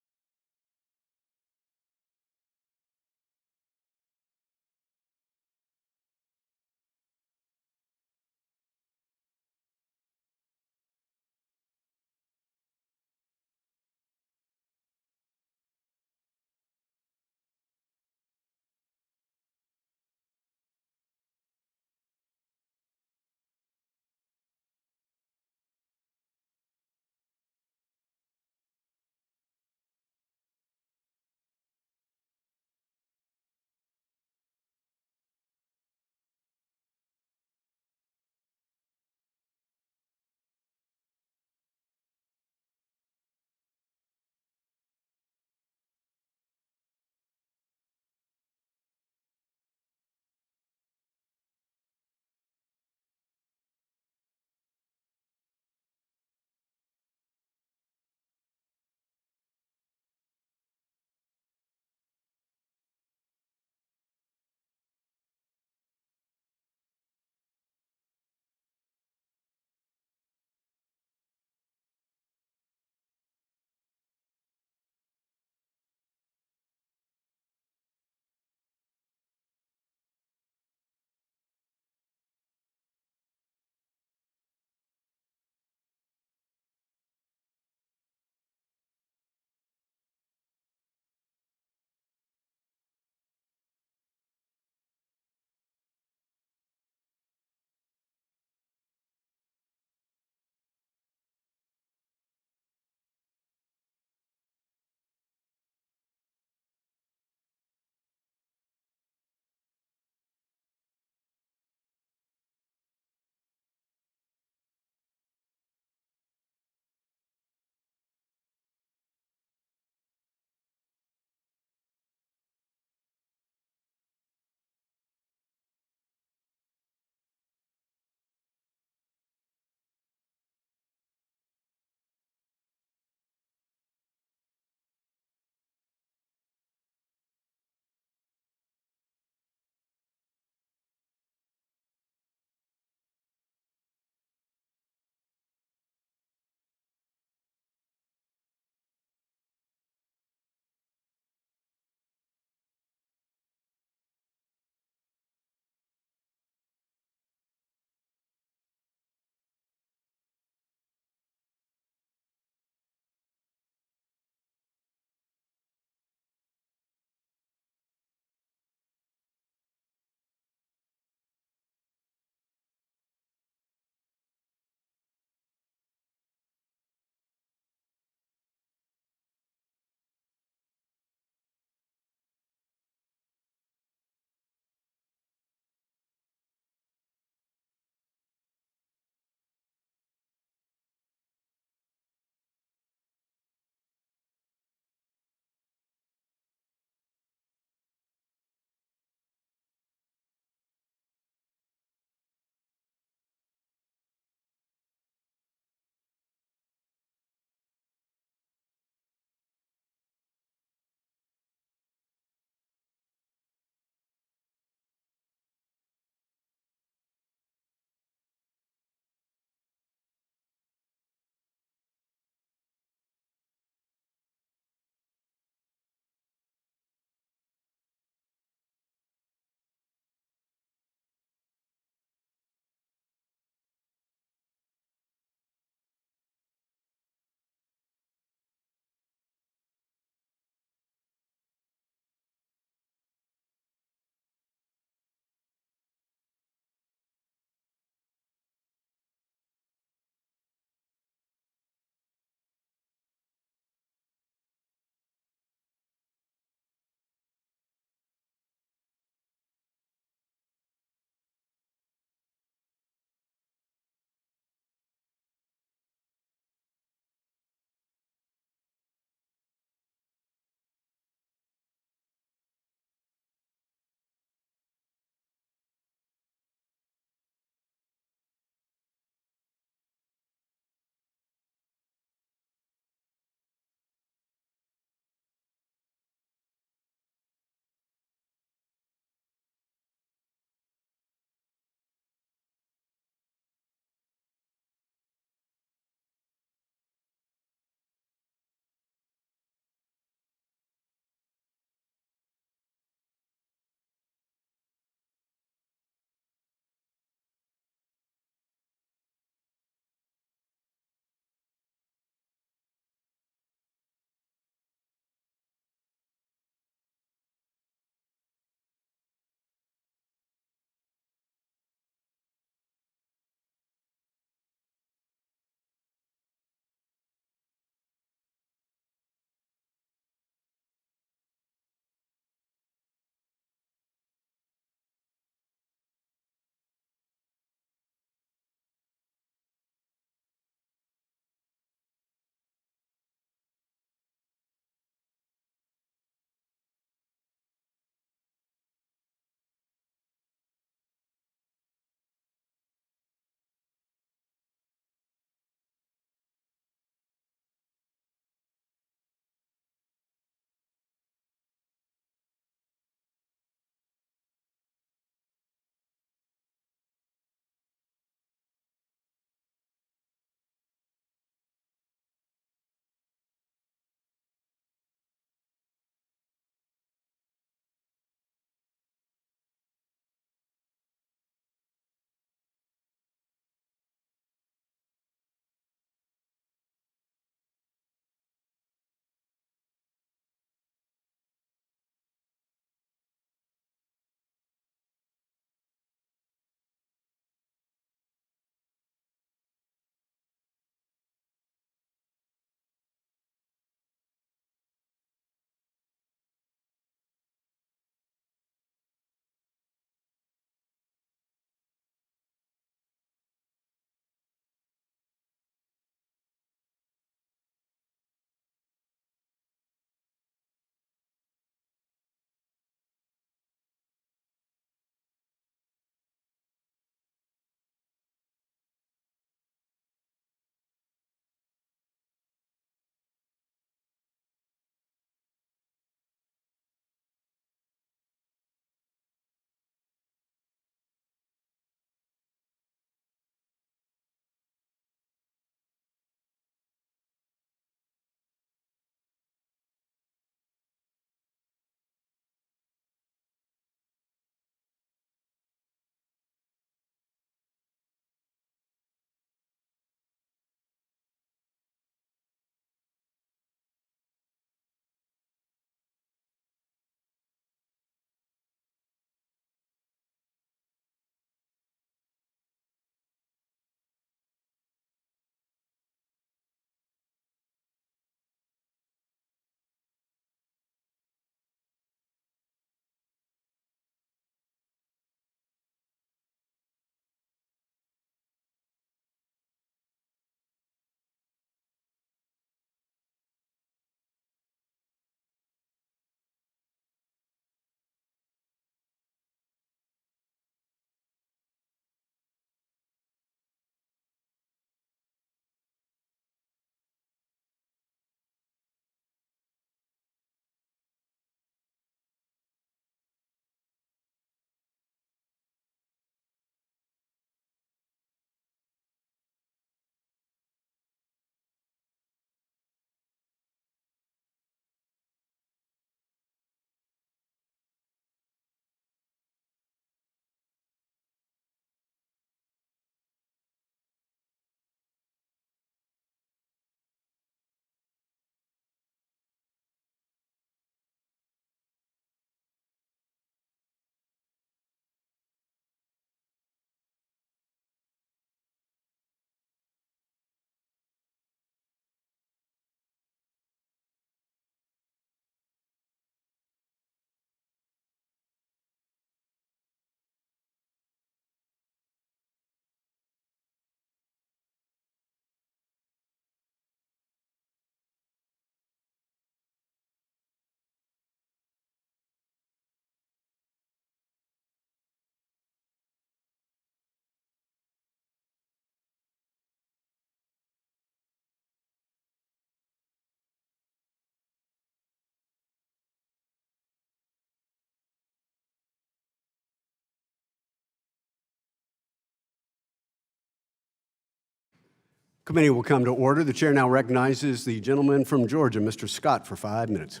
Committee will come to order. The chair now recognizes the gentleman from Georgia, Mr. Scott, for 5 minutes.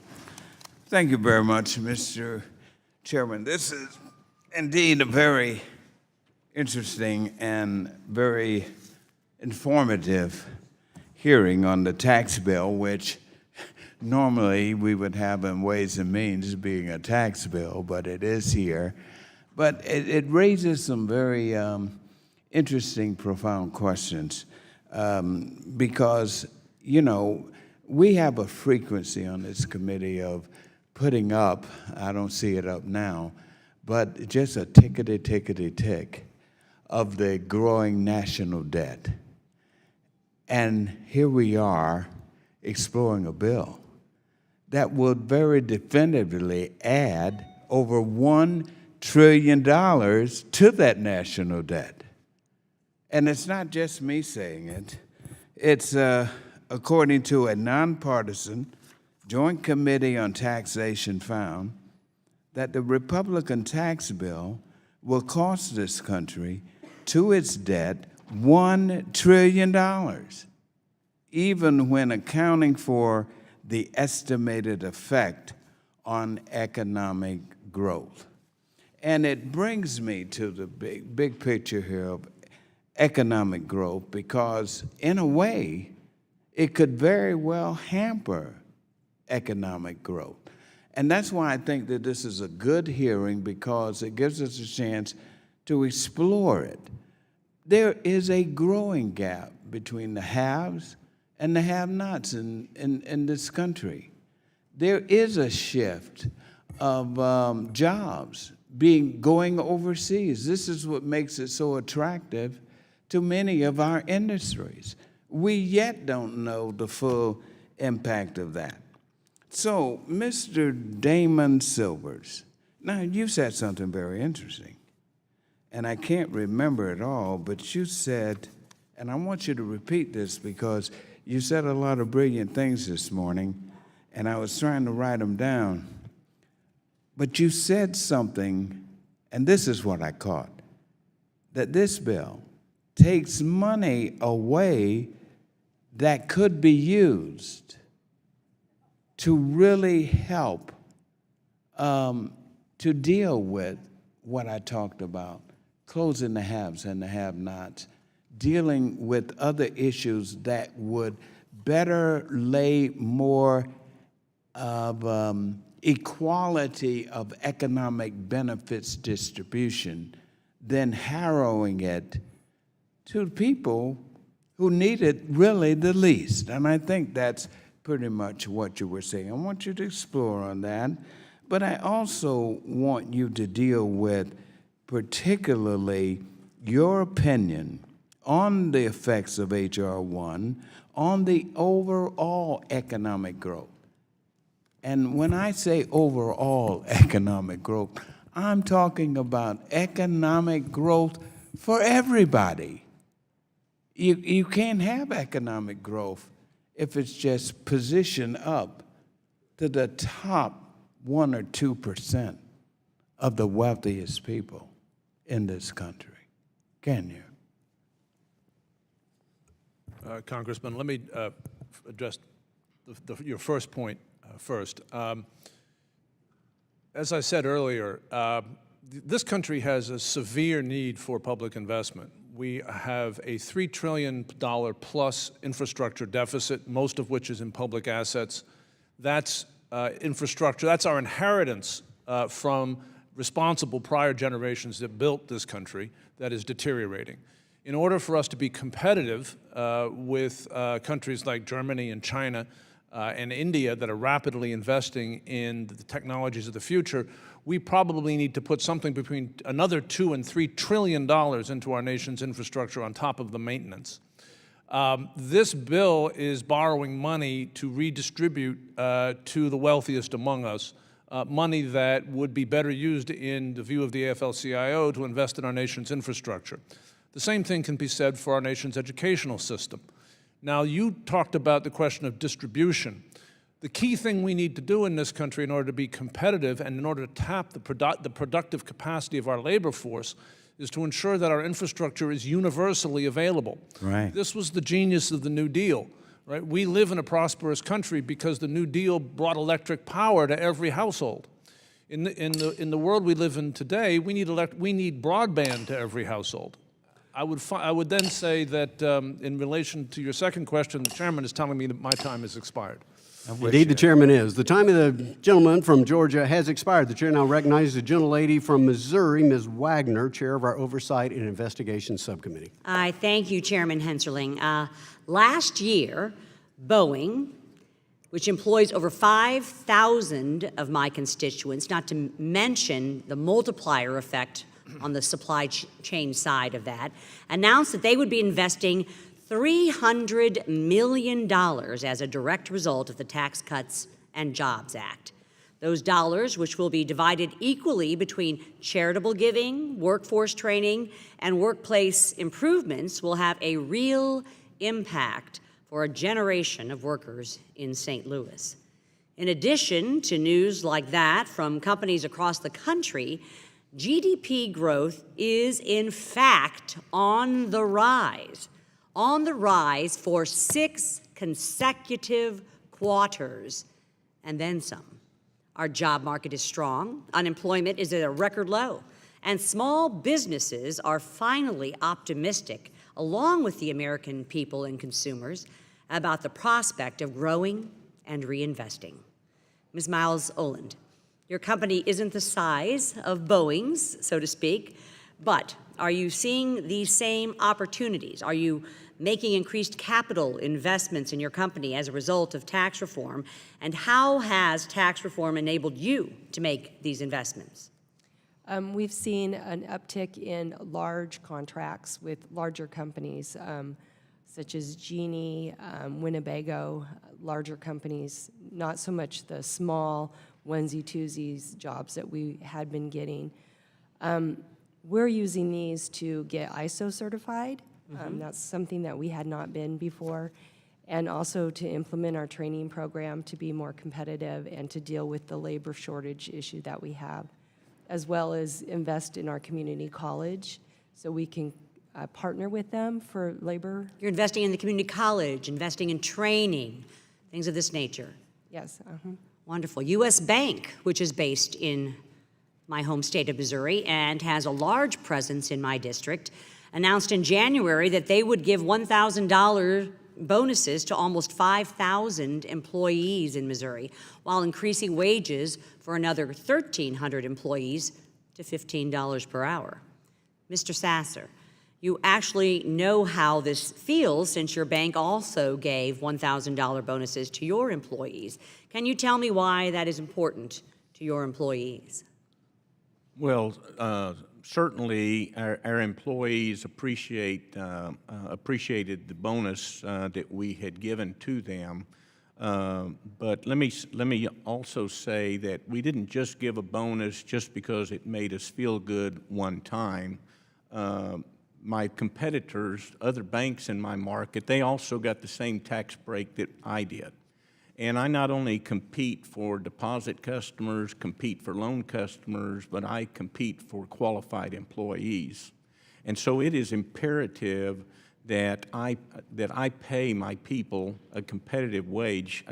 Thank you very much, Mr. Chairman. This is indeed a very interesting and very informative hearing on the tax bill, which normally we would have in Ways and Means being a tax bill, but it is here. But it raises some very interesting, profound questions because, you know, we have a frequency on this committee of putting up, I don't see it up now, but just a tickety-tick of the growing national debt. And here we are exploring a bill that would very definitively add over $1 trillion to that national debt. And it's not just me saying it. It's according to a nonpartisan Joint Committee on Taxation found that the Republican tax bill will cost this country, to its debt, $1 trillion, even when accounting for the estimated effect on economic growth. And it brings me to the big picture here of economic growth because, in a way, it could very well hamper economic growth. And that's why I think that this is a good hearing because it gives us a chance to explore it. There is a growing gap between the haves and the have-nots in this country. There is a shift of jobs going overseas. This is what makes it so attractive to many of our industries. We yet don't know the full impact of that. So, Mr. Damon Silvers, now you said something very interesting, and I can't remember it all, but you said, and I want you to repeat this because you said a lot of brilliant things this morning, and I was trying to write them down. But you said something, and this is what I caught, that this bill takes money away that could be used to really help to deal with what I talked about, closing the haves and the have-nots, dealing with other issues that would better lay more of equality of economic benefits distribution than harrowing it to people who need it really the least. And I think that's pretty much what you were saying. I want you to explore on that, but I also want you to deal with particularly your opinion on the effects of H.R. 1 on the overall economic growth. And when I say overall economic growth, I'm talking about economic growth for everybody. You can't have economic growth if it's just positioned up to the top 1 or 2% of the wealthiest people in this country. Can you? Congressman, let me address your first point first. As I said earlier, this country has a severe need for public investment. We have a $3 trillion plus infrastructure deficit, most of which is in public assets. That's infrastructure, that's our inheritance from responsible prior generations that built this country that is deteriorating. In order for us to be competitive with countries like Germany and China and India that are rapidly investing in the technologies of the future, we probably need to put something between another $2 and $3 trillion into our nation's infrastructure on top of the maintenance. This bill is borrowing money to redistribute to the wealthiest among us, money that would be better used in the view of the AFL-CIO to invest in our nation's infrastructure. The same thing can be said for our nation's educational system. Now, you talked about the question of distribution. The key thing we need to do in this country in order to be competitive and in order to tap the productive capacity of our labor force is to ensure that our infrastructure is universally available. Right. This was the genius of the New Deal. Right? We live in a prosperous country because the New Deal brought electric power to every household. In the world we live in today, we need broadband to every household. I would then say that in relation to your second question, the chairman is telling me that my time has expired. Indeed, the chairman is. The time of the gentleman from Georgia has expired. The chair now recognizes the gentlelady from Missouri, Ms. Wagner, chair of our Oversight and Investigation Subcommittee. I thank you, Chairman Henserling. Last year, Boeing, which employs over 5,000 of my constituents, not to mention the multiplier effect on the supply chain side of that, announced that they would be investing $300 million as a direct result of the Tax Cuts and Jobs Act. Those dollars, which will be divided equally between charitable giving, workforce training, and workplace improvements, will have a real impact for a generation of workers in St. Louis. In addition to news like that from companies across the country, GDP growth is in fact on the rise for 6 consecutive quarters, and then some. Our job market is strong, unemployment is at a record low, and small businesses are finally optimistic, along with the American people and consumers, about the prospect of growing and reinvesting. Ms. Miles Oland, your company isn't the size of Boeing's, so to speak, but are you seeing these same opportunities? Are you making increased capital investments in your company as a result of tax reform? And how has tax reform enabled you to make these investments? We've seen an uptick in large contracts with larger companies, such as Genie, Winnebago, larger companies, not so much the small onesie-twosies jobs that we had been getting. We're using these to get ISO certified. That's something that we had not been before, and also to implement our training program to be more competitive and to deal with the labor shortage issue that we have, as well as invest in our community college so we can partner with them for labor. You're investing in the community college, investing in training, things of this nature. Yes. Wonderful. U.S. Bank, which is based in my home state of Missouri and has a large presence in my district, announced in January that they would give $1,000 bonuses to almost 5,000 employees in Missouri, while increasing wages for another 1,300 employees to $15 per hour. Mr. Sasser, you actually know how this feels since your bank also gave $1,000 bonuses to your employees. Can you tell me why that is important to your employees? Well, certainly our employees appreciated the bonus that we had given to them. But let me also say that we didn't just give a bonus just because it made us feel good one time. My competitors, other banks in my market, they also got the same tax break that I did. And I not only compete for deposit customers, compete for loan customers, but I compete for qualified employees. And so it is imperative that I pay my people a competitive wage.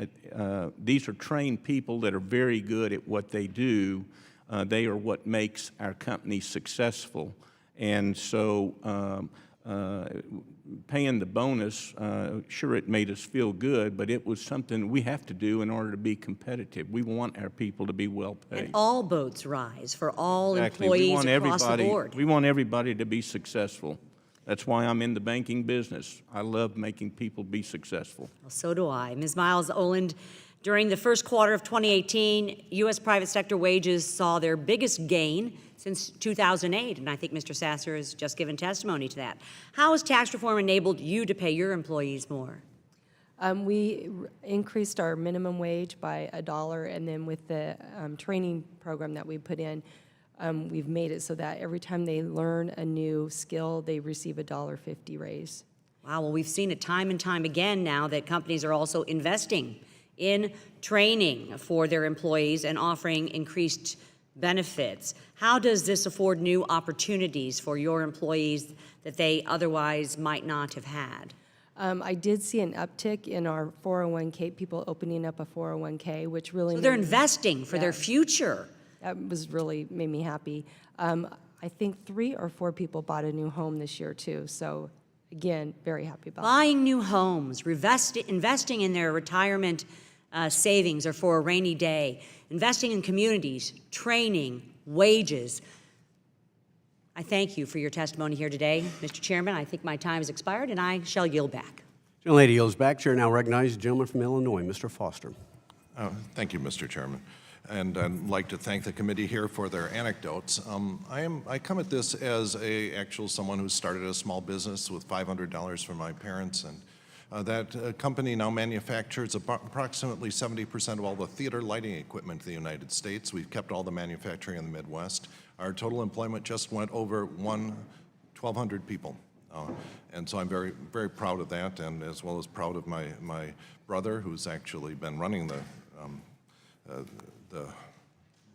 These are trained people that are very good at what they do. They are what makes our company successful. And so paying the bonus, sure, it made us feel good, but it was something we have to do in order to be competitive. We want our people to be well paid. And all boats rise for all Exactly. employees across the board. We want everybody to be successful. That's why I'm in the banking business. I love making people be successful. Well, so do I. Ms. Miles Oland, during the first quarter of 2018, U.S. private sector wages saw their biggest gain since 2008, and I think Mr. Sasser has just given testimony to that. How has tax reform enabled you to pay your employees more? We increased our minimum wage by $1, and then with the training program that we put in, we've made it so that every time they learn a new skill, they receive a $1.50 raise. Wow, well, we've seen it time and time again now that companies are also investing in training for their employees and offering increased benefits. How does this afford new opportunities for your employees that they otherwise might not have had? I did see an uptick in our 401k, people opening up a 401k, which really So they're made me- investing for their future. That was really made me happy. I think 3 or 4 people bought a new home this year too. So again, very happy about that. Buying new homes, investing in their retirement savings or for a rainy day, investing in communities, training, wages. I thank you for your testimony here today, Mr. Chairman. I think my time has expired, and I shall yield back. Gentlelady yields back. Chair now recognizes the gentleman from Illinois, Mr. Foster. Thank you, Mr. Chairman. And I'd like to thank the committee here for their anecdotes. I come at this as someone who started a small business with $500 from my parents, and that company now manufactures approximately 70% of all the theater lighting equipment in the United States. We've kept all the manufacturing in the Midwest. Our total employment just went over 1,200 people. And so I'm very, very proud of that, and as well as proud of my brother, who's actually been running the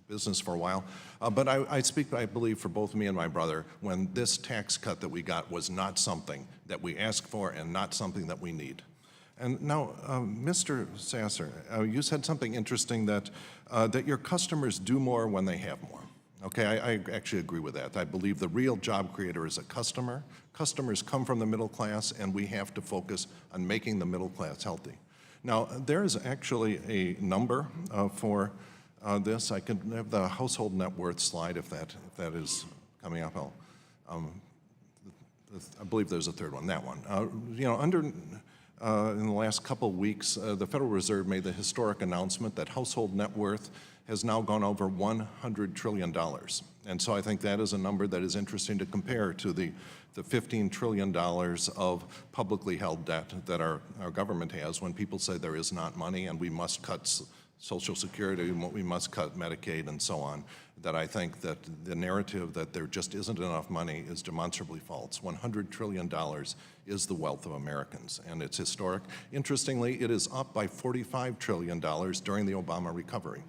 business for a while. But I speak, I believe, for both me and my brother when this tax cut that we got was not something that we asked for and not something that we need. And now, Mr. Sasser, you said something interesting that your customers do more when they have more. Okay, I actually agree with that. I believe the real job creator is a customer. Customers come from the middle class, and we have to focus on making the middle class healthy. Now, there is actually a number for this. I can have the household net worth slide if that is coming up. I believe there's a third one, that one. In the last couple of weeks, the Federal Reserve made the historic announcement that household net worth has now gone over $100 trillion. And so I think that is a number that is interesting to compare to the $15 trillion of publicly held debt that our government has when people say there is not money and we must cut Social Security, we must cut Medicaid and so on, that I think that the narrative that there just isn't enough money is demonstrably false. $100 trillion is the wealth of Americans, and it's historic. Interestingly, it is up by $45 trillion during the Obama recovery,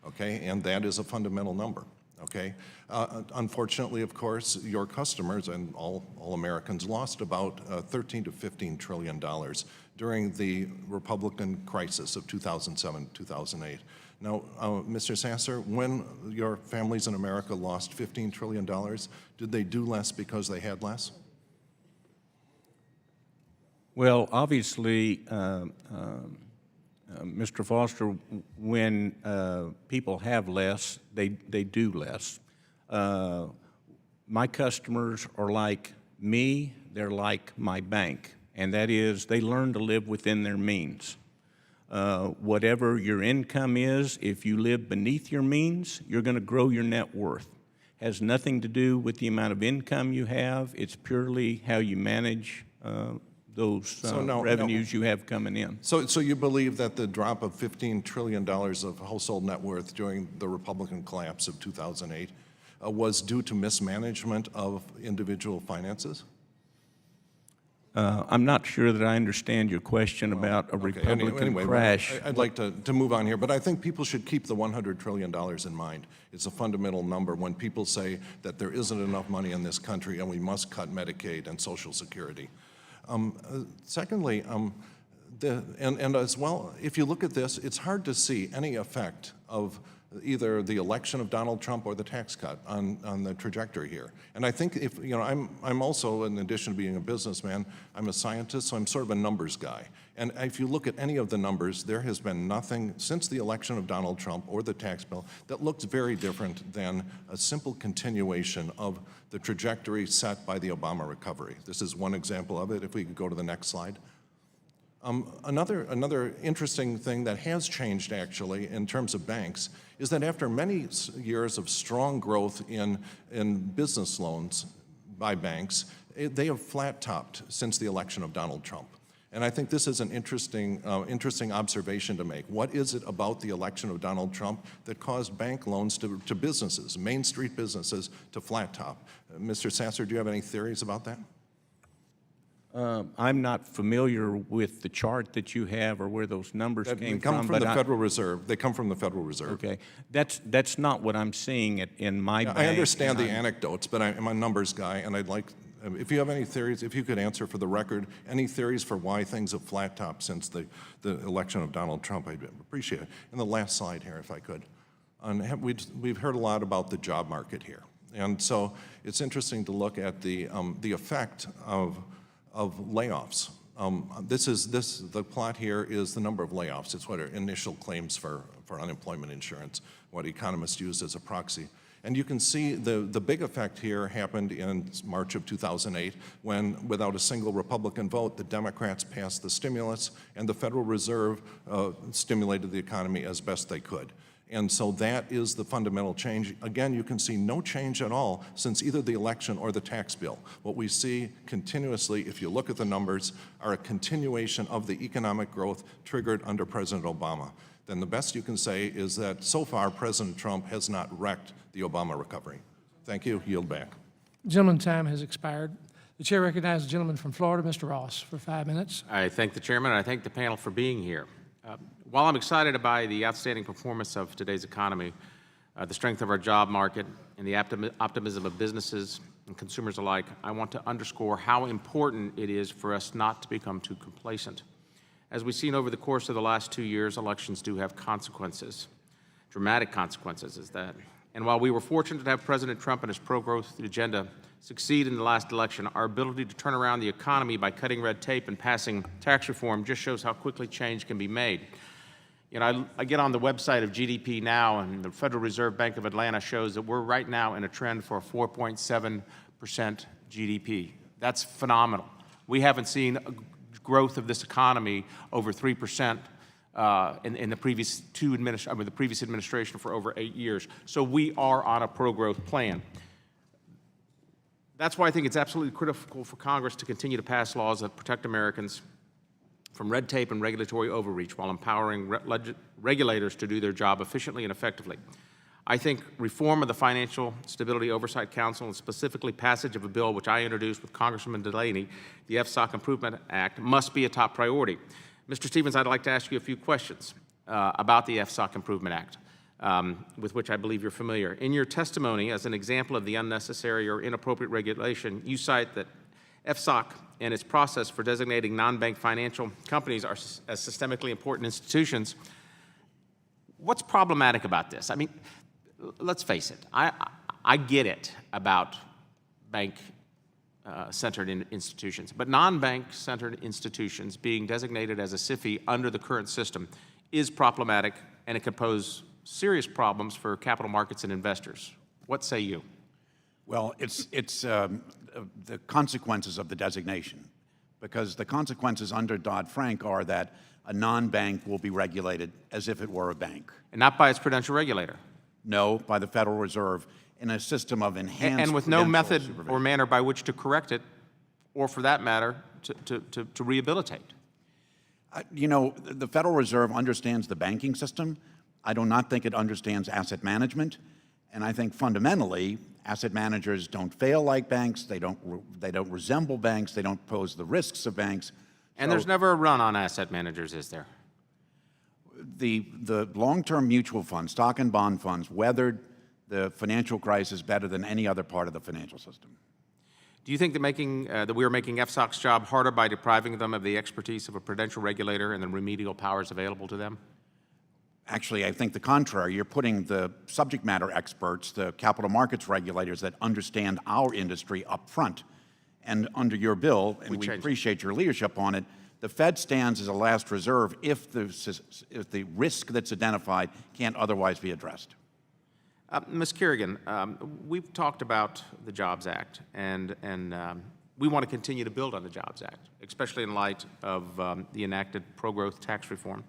okay? And that is a fundamental number, okay? Unfortunately, of course, your customers and all Americans lost about $13 to $15 trillion during the Republican crisis of 2007, 2008. Now, Mr. Sasser, when your families in America lost $15 trillion, did they do less because they had less? Well, obviously, Mr. Foster, when people have less, they do less. My customers are like me, they're like my bank, and that is they learn to live within their means. Whatever your income is, if you live beneath your means, you're going to grow your net worth. Has nothing to do with the amount of income you have. It's purely how you manage those revenues you have coming in. So you believe that the drop of $15 trillion of household net worth during the Republican collapse of 2008 was due to mismanagement of individual finances? I'm not sure that I understand your question about a Republican crash. I'd like to move on here, but I think people should keep the $100 trillion in mind. It's a fundamental number when people say that there isn't enough money in this country and we must cut Medicaid and Social Security. Secondly, and as well, if you look at this, it's hard to see any effect of either the election of Donald Trump or the tax cut on the trajectory here. And I think if, I'm also, in addition to being a businessman, I'm a scientist, so I'm sort of a numbers guy. And if you look at any of the numbers, there has been nothing since the election of Donald Trump or the tax bill that looks very different than a simple continuation of the trajectory set by the Obama recovery. This is one example of it. If we could go to the next slide. Another interesting thing that has changed, actually, in terms of banks, is that after many years of strong growth in business loans by banks, they have flat-topped since the election of Donald Trump. And I think this is an interesting observation to make. What is it about the election of Donald Trump that caused bank loans to businesses, Main Street businesses, to flat-top? Mr. Sasser, do you have any theories about that? I'm not familiar with the chart that you have or where those numbers They came come from. from but the Federal Reserve. They come from the Federal Reserve. Okay, that's not what I'm seeing in my bank. I understand and the anecdotes, but I'm a numbers guy, and I'd like, if you have any theories, if you could answer for the record, any theories for why things have flat topped since the election of Donald Trump, I'd appreciate it. And the last slide here, if I could. We've heard a lot about the job market here. And so it's interesting to look at the effect of layoffs. The plot here is the number of layoffs. It's what are initial claims for unemployment insurance, what economists use as a proxy. And you can see the big effect here happened in March of 2008 when, without a single Republican vote, the Democrats passed the stimulus and the Federal Reserve stimulated the economy as best they could. And so that is the fundamental change. Again, you can see no change at all since either the election or the tax bill. What we see continuously, if you look at the numbers, are a continuation of the economic growth triggered under President Obama. Then the best you can say is that so far President Trump has not wrecked the Obama recovery. Thank you. Yield back. Gentleman's time has expired. The chair recognizes the gentleman from Florida, Mr. Ross, for 5 minutes. I thank the chairman, and I thank the panel for being here. While I'm excited by the outstanding performance of today's economy, the strength of our job market, and the optimism of businesses and consumers alike, I want to underscore how important it is for us not to become too complacent. As we've seen over the course of the last 2 years, elections do have consequences, dramatic consequences is that. And while we were fortunate to have President Trump and his pro-growth agenda succeed in the last election, our ability to turn around the economy by cutting red tape and passing tax reform just shows how quickly change can be made. You know, I get on the website of GDP Now, and the Federal Reserve Bank of Atlanta shows that we're right now in a trend for a 4.7% GDP. That's phenomenal. We haven't seen a growth of this economy over 3% in the previous the previous administration for over 8 years. So we are on a pro-growth plan. That's why I think it's absolutely critical for Congress to continue to pass laws that protect Americans from red tape and regulatory overreach while empowering regulators to do their job efficiently and effectively. I think reform of the Financial Stability Oversight Council, and specifically passage of a bill which I introduced with Congressman Delaney, the FSOC Improvement Act, must be a top priority. Mr. Stevens, I'd like to ask you a few questions about the FSOC Improvement Act, with which I believe you're familiar. In your testimony, as an example of the unnecessary or inappropriate regulation, you cite that FSOC and its process for designating non-bank financial companies as systemically important institutions. What's problematic about this? I mean, let's face it. I get it about bank-centered institutions, but non-bank-centered institutions being designated as a SIFI under the current system is problematic, and it could pose serious problems for capital markets and investors. What say you? Well, it's the consequences of the designation, because the consequences under Dodd-Frank are that a non-bank will be regulated as if it were a bank. And not by its prudential regulator? No, by the Federal Reserve in a system of enhanced and with no method supervision. or manner by which to correct it, or for that matter, to rehabilitate. You know, the Federal Reserve understands the banking system. I do not think it understands asset management. And I think fundamentally, asset managers don't fail like banks. They don't resemble banks. They don't pose the risks of banks. And there's never a run on asset managers, is there? The long-term mutual funds, stock and bond funds, weathered the financial crisis better than any other part of the financial system. Do you think that that we are making FSOC's job harder by depriving them of the expertise of a prudential regulator and the remedial powers available to them? Actually, I think the contrary. You're putting the subject matter experts, the capital markets regulators that understand our industry up front. And under your bill, and we appreciate your leadership on it, the Fed stands as a last reserve if the risk that's identified can't otherwise be addressed. Ms. Kerrigan, we've talked about the Jobs Act, and we want to continue to build on the Jobs Act, especially in light of the enacted pro-growth tax reform.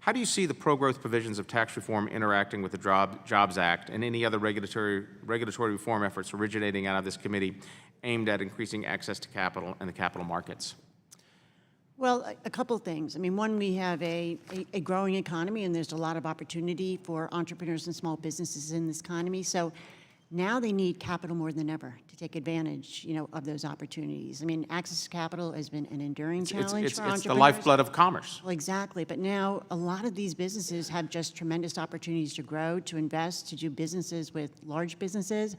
How do you see the pro-growth provisions of tax reform interacting with the Jobs Act and any other regulatory reform efforts originating out of this committee aimed at increasing access to capital and the capital markets? Well, a couple things. I mean, one, we have a growing economy, and there's a lot of opportunity for entrepreneurs and small businesses in this economy. So Now they need capital more than ever to take advantage, of those opportunities. I mean, access to capital has been an enduring challenge for It's entrepreneurs. the lifeblood of commerce. Well, exactly. But now a lot of these businesses have just tremendous opportunities to grow, to invest, to do businesses with large businesses.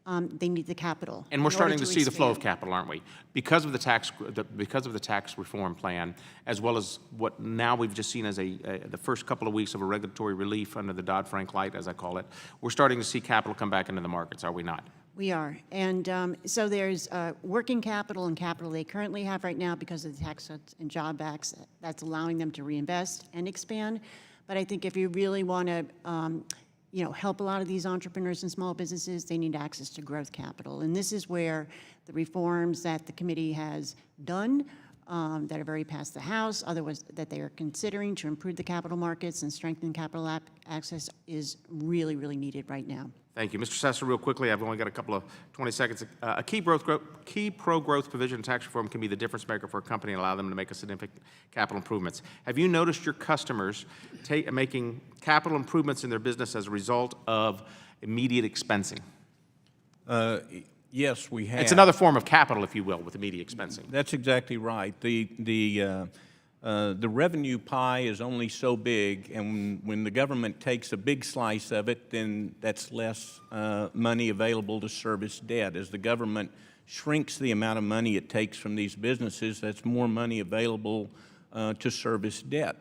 They need the capital. And we're in order starting to see the flow of expand. capital, aren't we? Because of the tax reform plan, as well as what now we've just seen as the first couple of weeks of a regulatory relief under the Dodd-Frank light, as I call it, we're starting to see capital come back into the markets, are we not? We are. And so there's working capital and capital they currently have right now because of the Tax Cuts and Job Acts. That's allowing them to reinvest and expand. But I think if you really want to help a lot of these entrepreneurs and small businesses, they need access to growth capital. And this is where the reforms that the committee has done, that have already passed the House, otherwise that they are considering to improve the capital markets and strengthen capital access is really, really needed right now. Thank you. Mr. Sessa, real quickly, I've only got a couple of 20 seconds. A key pro-growth provision in tax reform can be the difference maker for a company and allow them to make a significant capital improvements. Have you noticed your customers making capital improvements in their business as a result of immediate expensing? Yes, we have. It's another form of capital, if you will, with immediate expensing. That's exactly right. The revenue pie is only so big, and when the government takes a big slice of it, then that's less money available to service debt. As the government shrinks the amount of money it takes from these businesses, that's more money available to service debt.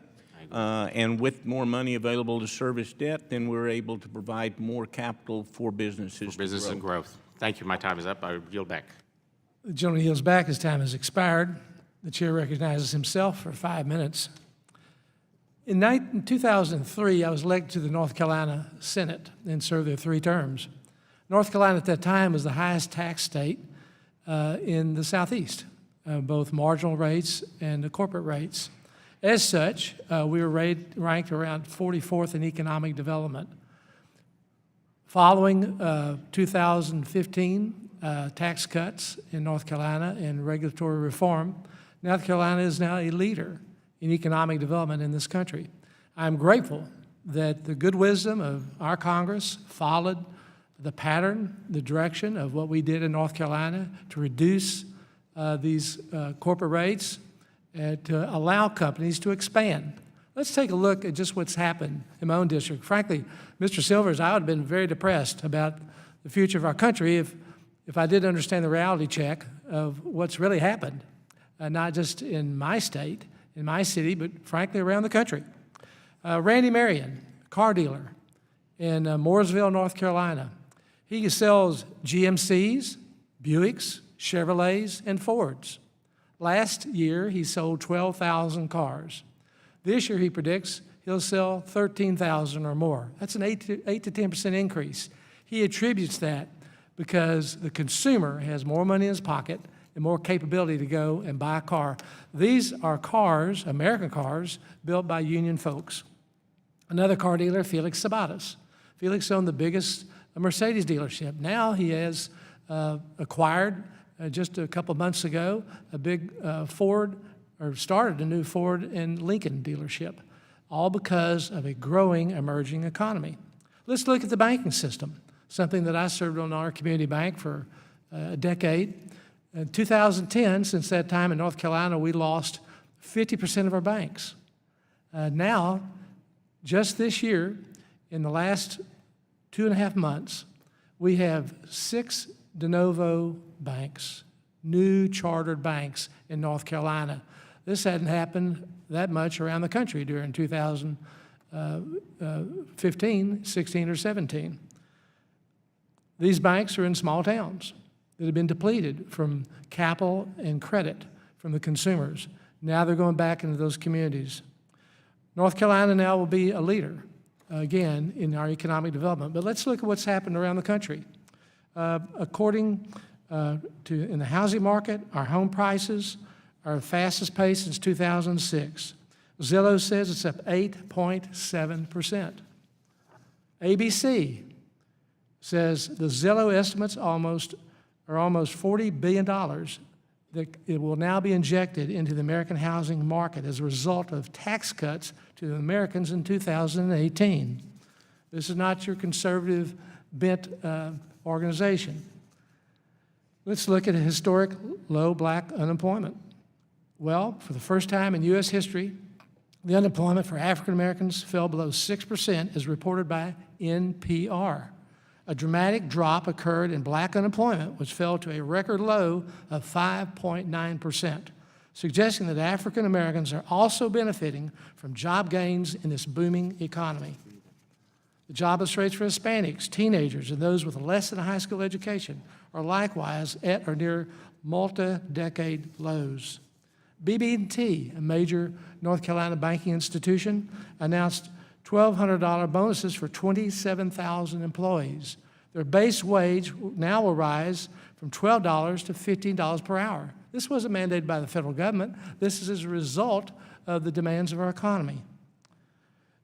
And with more money available to service debt, then we're able to provide more capital for businesses. For business and growth. Thank you. My time is up. I yield back. The gentleman yields back. His time has expired. The chair recognizes himself for 5 minutes. In 2003, I was elected to the North Carolina Senate and served there 3 terms. North Carolina at that time was the highest tax state in the Southeast, both marginal rates and the corporate rates. As such, we were ranked around 44th in economic development. Following 2015 tax cuts in North Carolina and regulatory reform, North Carolina is now a leader in economic development in this country. I'm grateful that the good wisdom of our Congress followed the pattern, the direction of what we did in North Carolina to reduce these corporate rates and to allow companies to expand. Let's take a look at just what's happened in my own district. Frankly, Mr. Silvers, I would have been very depressed about the future of our country if I didn't understand the reality check of what's really happened, not just in my state, in my city, but frankly around the country. Randy Marion, car dealer in Mooresville, North Carolina. He sells GMCs, Buicks, Chevrolets, and Fords. Last year, he sold 12,000 cars. This year, he predicts he'll sell 13,000 or more. That's an 8 to 10% increase. He attributes that because the consumer has more money in his pocket and more capability to go and buy a car. These are cars, American cars, built by union folks. Another car dealer, Felix Sabatas. Felix owned the biggest Mercedes dealership. Now he has acquired, just a couple months ago, a big Ford, or started a new Ford and Lincoln dealership, all because of a growing, emerging economy. Let's look at the banking system, something that I served on our community bank for a decade. In 2010, since that time in North Carolina, we lost 50% of our banks. Now, just this year, in the last 2.5 months, we have 6 de novo banks, new chartered banks in North Carolina. This hadn't happened that much around the country during 2015, 16, or 17. These banks are in small towns that have been depleted from capital and credit from the consumers. Now they're going back into those communities. North Carolina now will be a leader, again, in our economic development. But let's look at what's happened around the country. According in the housing market, our home prices are the fastest pace since 2006. Zillow says it's up 8.7%. ABC says the Zillow estimates are almost $40 billion that it will now be injected into the American housing market as a result of tax cuts to the Americans in 2018. This is not your conservative bent organization. Let's look at a historic low black unemployment. Well, for the first time in U.S. history, the unemployment for African Americans fell below 6% as reported by NPR. A dramatic drop occurred in black unemployment, which fell to a record low of 5.9%, suggesting that African Americans are also benefiting from job gains in this booming economy. The jobless rates for Hispanics, teenagers, and those with less than a high school education are likewise at or near multi-decade lows. BB&T, a major North Carolina banking institution, announced $1,200 bonuses for 27,000 employees. Their base wage now will rise from $12 to $15 per hour. This wasn't mandated by the federal government. This is as a result of the demands of our economy.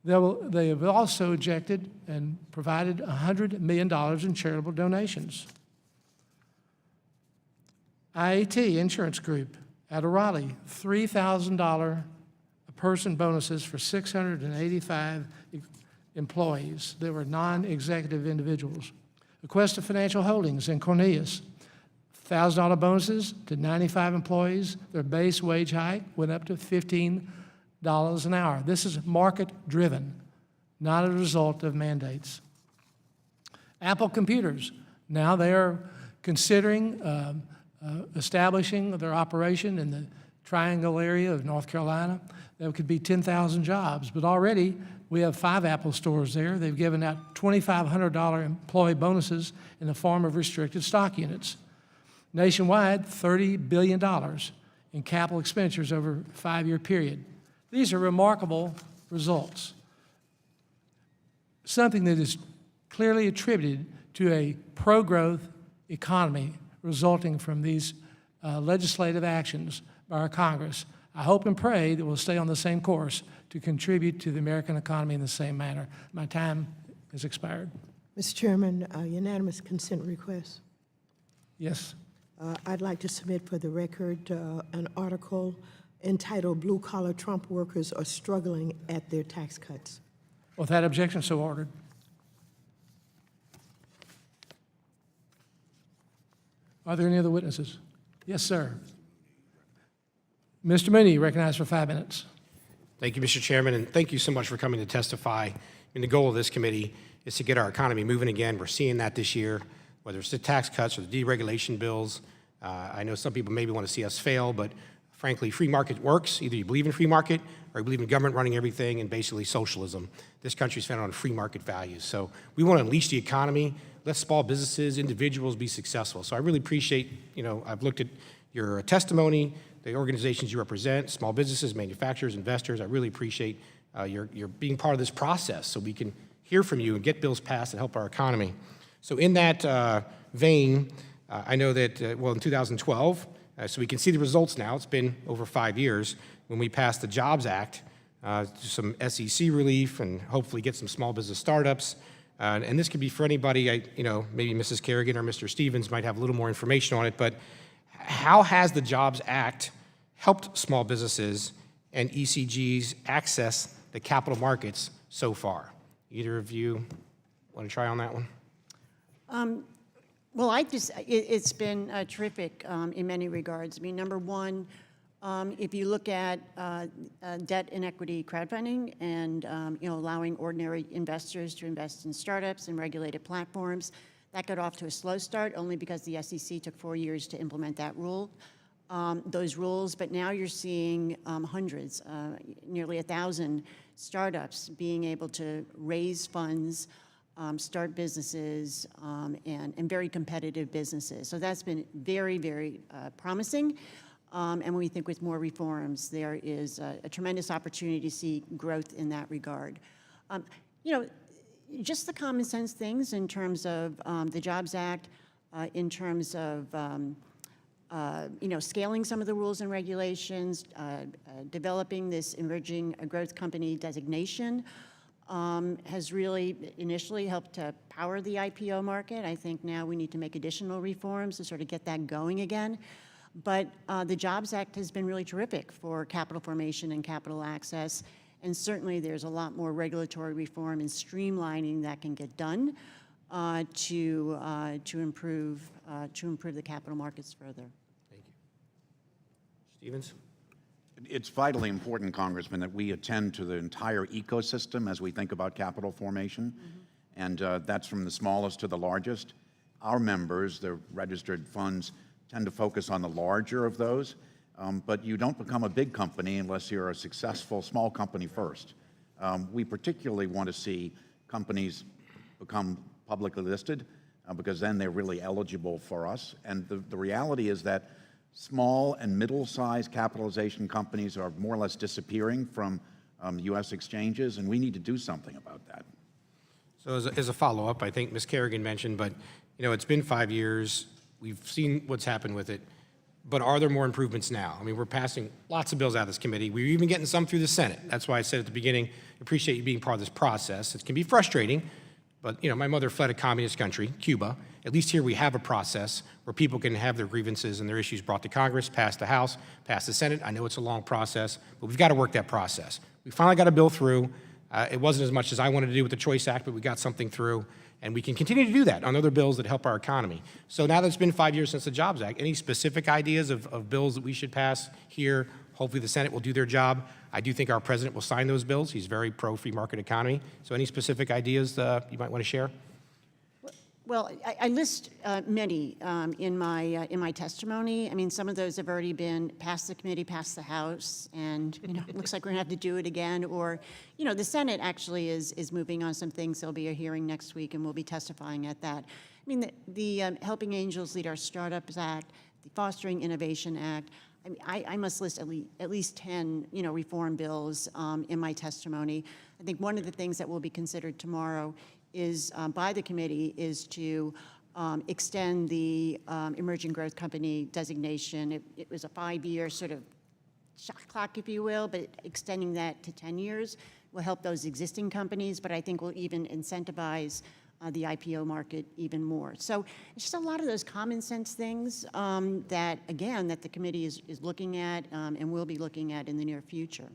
They have also injected and provided $100 million in charitable donations. IAT Insurance Group out of Raleigh, $3,000 a person bonuses for 685 employees that were non-executive individuals. Aquesta Financial Holdings in Cornelius, $1,000 bonuses to 95 employees. Their base wage hike went up to $15 an hour. This is market-driven, not a result of mandates. Apple Computers, now they are considering establishing their operation in the Triangle area of North Carolina. That could be 10,000 jobs, but already we have 5 Apple stores there. They've given out $2,500 employee bonuses in the form of restricted stock units. Nationwide, $30 billion in capital expenditures over a 5-year period. These are remarkable results, something that is clearly attributed to a pro-growth economy resulting from these legislative actions by our Congress. I hope and pray that we'll stay on the same course to contribute to the American economy in the same manner. My time has expired. Mr. Chairman, unanimous consent request. Yes. I'd like to submit for the record an article entitled "Blue Collar Trump Workers Are Struggling at Their Tax Cuts." Without objection, so ordered. Are there any other witnesses? Yes, sir. Mr. Mooney, recognized for 5 minutes. Thank you, Mr. Chairman, and thank you so much for coming to testify. The goal of this committee is to get our economy moving again. We're seeing that this year, whether it's the tax cuts or the deregulation bills. I know some people maybe want to see us fail, but frankly, free market works. Either you believe in free market or you believe in government running everything and basically socialism. This country is founded on free market values. So we want to unleash the economy, let small businesses, individuals be successful. So I really appreciate, I've looked at your testimony, the organizations you represent, small businesses, manufacturers, investors. I really appreciate your being part of this process so we can hear from you and get bills passed and help our economy. So in that vein, I know that, in 2012, so we can see the results now. It's been over 5 years when we passed the Jobs Act, some SEC relief, and hopefully get some small business startups. And this could be for anybody, maybe Mrs. Kerrigan or Mr. Stevens might have a little more information on it, but how has the Jobs Act helped small businesses and ECGs access the capital markets so far? Either of you want to try on that one? Well, it's been terrific in many regards. I mean, number one, if you look at debt and equity crowdfunding and allowing ordinary investors to invest in startups and regulated platforms, that got off to a slow start only because the SEC took 4 years to implement that rule, those rules. But now you're seeing hundreds, nearly 1,000 startups being able to raise funds, start businesses, and very competitive businesses. So that's been very, very promising. And we think with more reforms, there is a tremendous opportunity to see growth in that regard. Just the common sense things in terms of the Jobs Act, in terms of scaling some of the rules and regulations, developing this emerging growth company designation has really initially helped to power the IPO market. I think now we need to make additional reforms to sort of get that going again. But the Jobs Act has been really terrific for capital formation and capital access. And certainly there's a lot more regulatory reform and streamlining that can get done. to improve the capital markets further. Stevens? It's vitally important, Congressman, that we attend to the entire ecosystem as we think about capital formation, and that's from the smallest to the largest. Our members, the registered funds, tend to focus on the larger of those, but you don't become a big company unless you're a successful small company first. We particularly want to see companies become publicly listed because then they're really eligible for us. And the reality is that small and middle-sized capitalization companies are more or less disappearing from U.S. exchanges, and we need to do something about that. So as a follow-up, I think Ms. Kerrigan mentioned, but it's been 5 years. We've seen what's happened with it. But are there more improvements now? I mean, we're passing lots of bills out of this committee. We're even getting some through the Senate. That's why I said at the beginning, appreciate you being part of this process. It can be frustrating, but my mother fled a communist country, Cuba. At least here we have a process where people can have their grievances and their issues brought to Congress, past the House, past the Senate. I know it's a long process, but we've got to work that process. We finally got a bill through. It wasn't as much as I wanted to do with the Choice Act, but we got something through. And we can continue to do that on other bills that help our economy. So now that it's been 5 years since the Jobs Act, any specific ideas of bills that we should pass here? Hopefully the Senate will do their job. I do think our president will sign those bills. He's very pro-free market economy. So any specific ideas you might want to share? Well, I list many in my testimony. I mean, some of those have already been passed the committee, passed the House, and it looks like we're gonna have to do it again. Or, the Senate actually is moving on some things. There'll be a hearing next week, and we'll be testifying at that. I mean, the Helping Angels Lead Our Startups Act, the Fostering Innovation Act. I mean, I must list at least 10 reform bills in my testimony. I think one of the things that will be considered tomorrow is by the committee is to extend the emerging growth company designation. It was a 5-year sort of shot clock, if you will, but extending that to 10 years will help those existing companies, but I think will even incentivize the IPO market even more. So it's just a lot of those common sense things that, again, that the committee is looking at and will be looking at in the near future.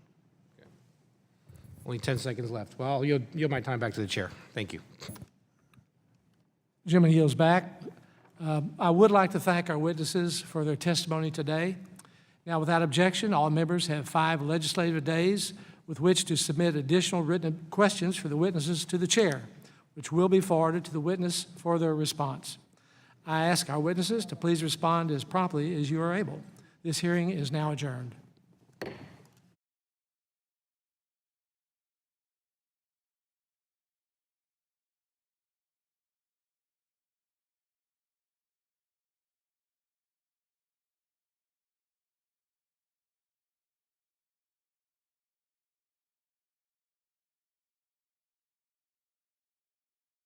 Only 10 seconds left. Well, I'll yield my time back to the chair. Thank you. Jim yields back. I would like to thank our witnesses for their testimony today. Now, without objection, all members have 5 legislative days with which to submit additional written questions for the witnesses to the chair, which will be forwarded to the witness for their response. I ask our witnesses to please respond as promptly as you are able. This hearing is now adjourned.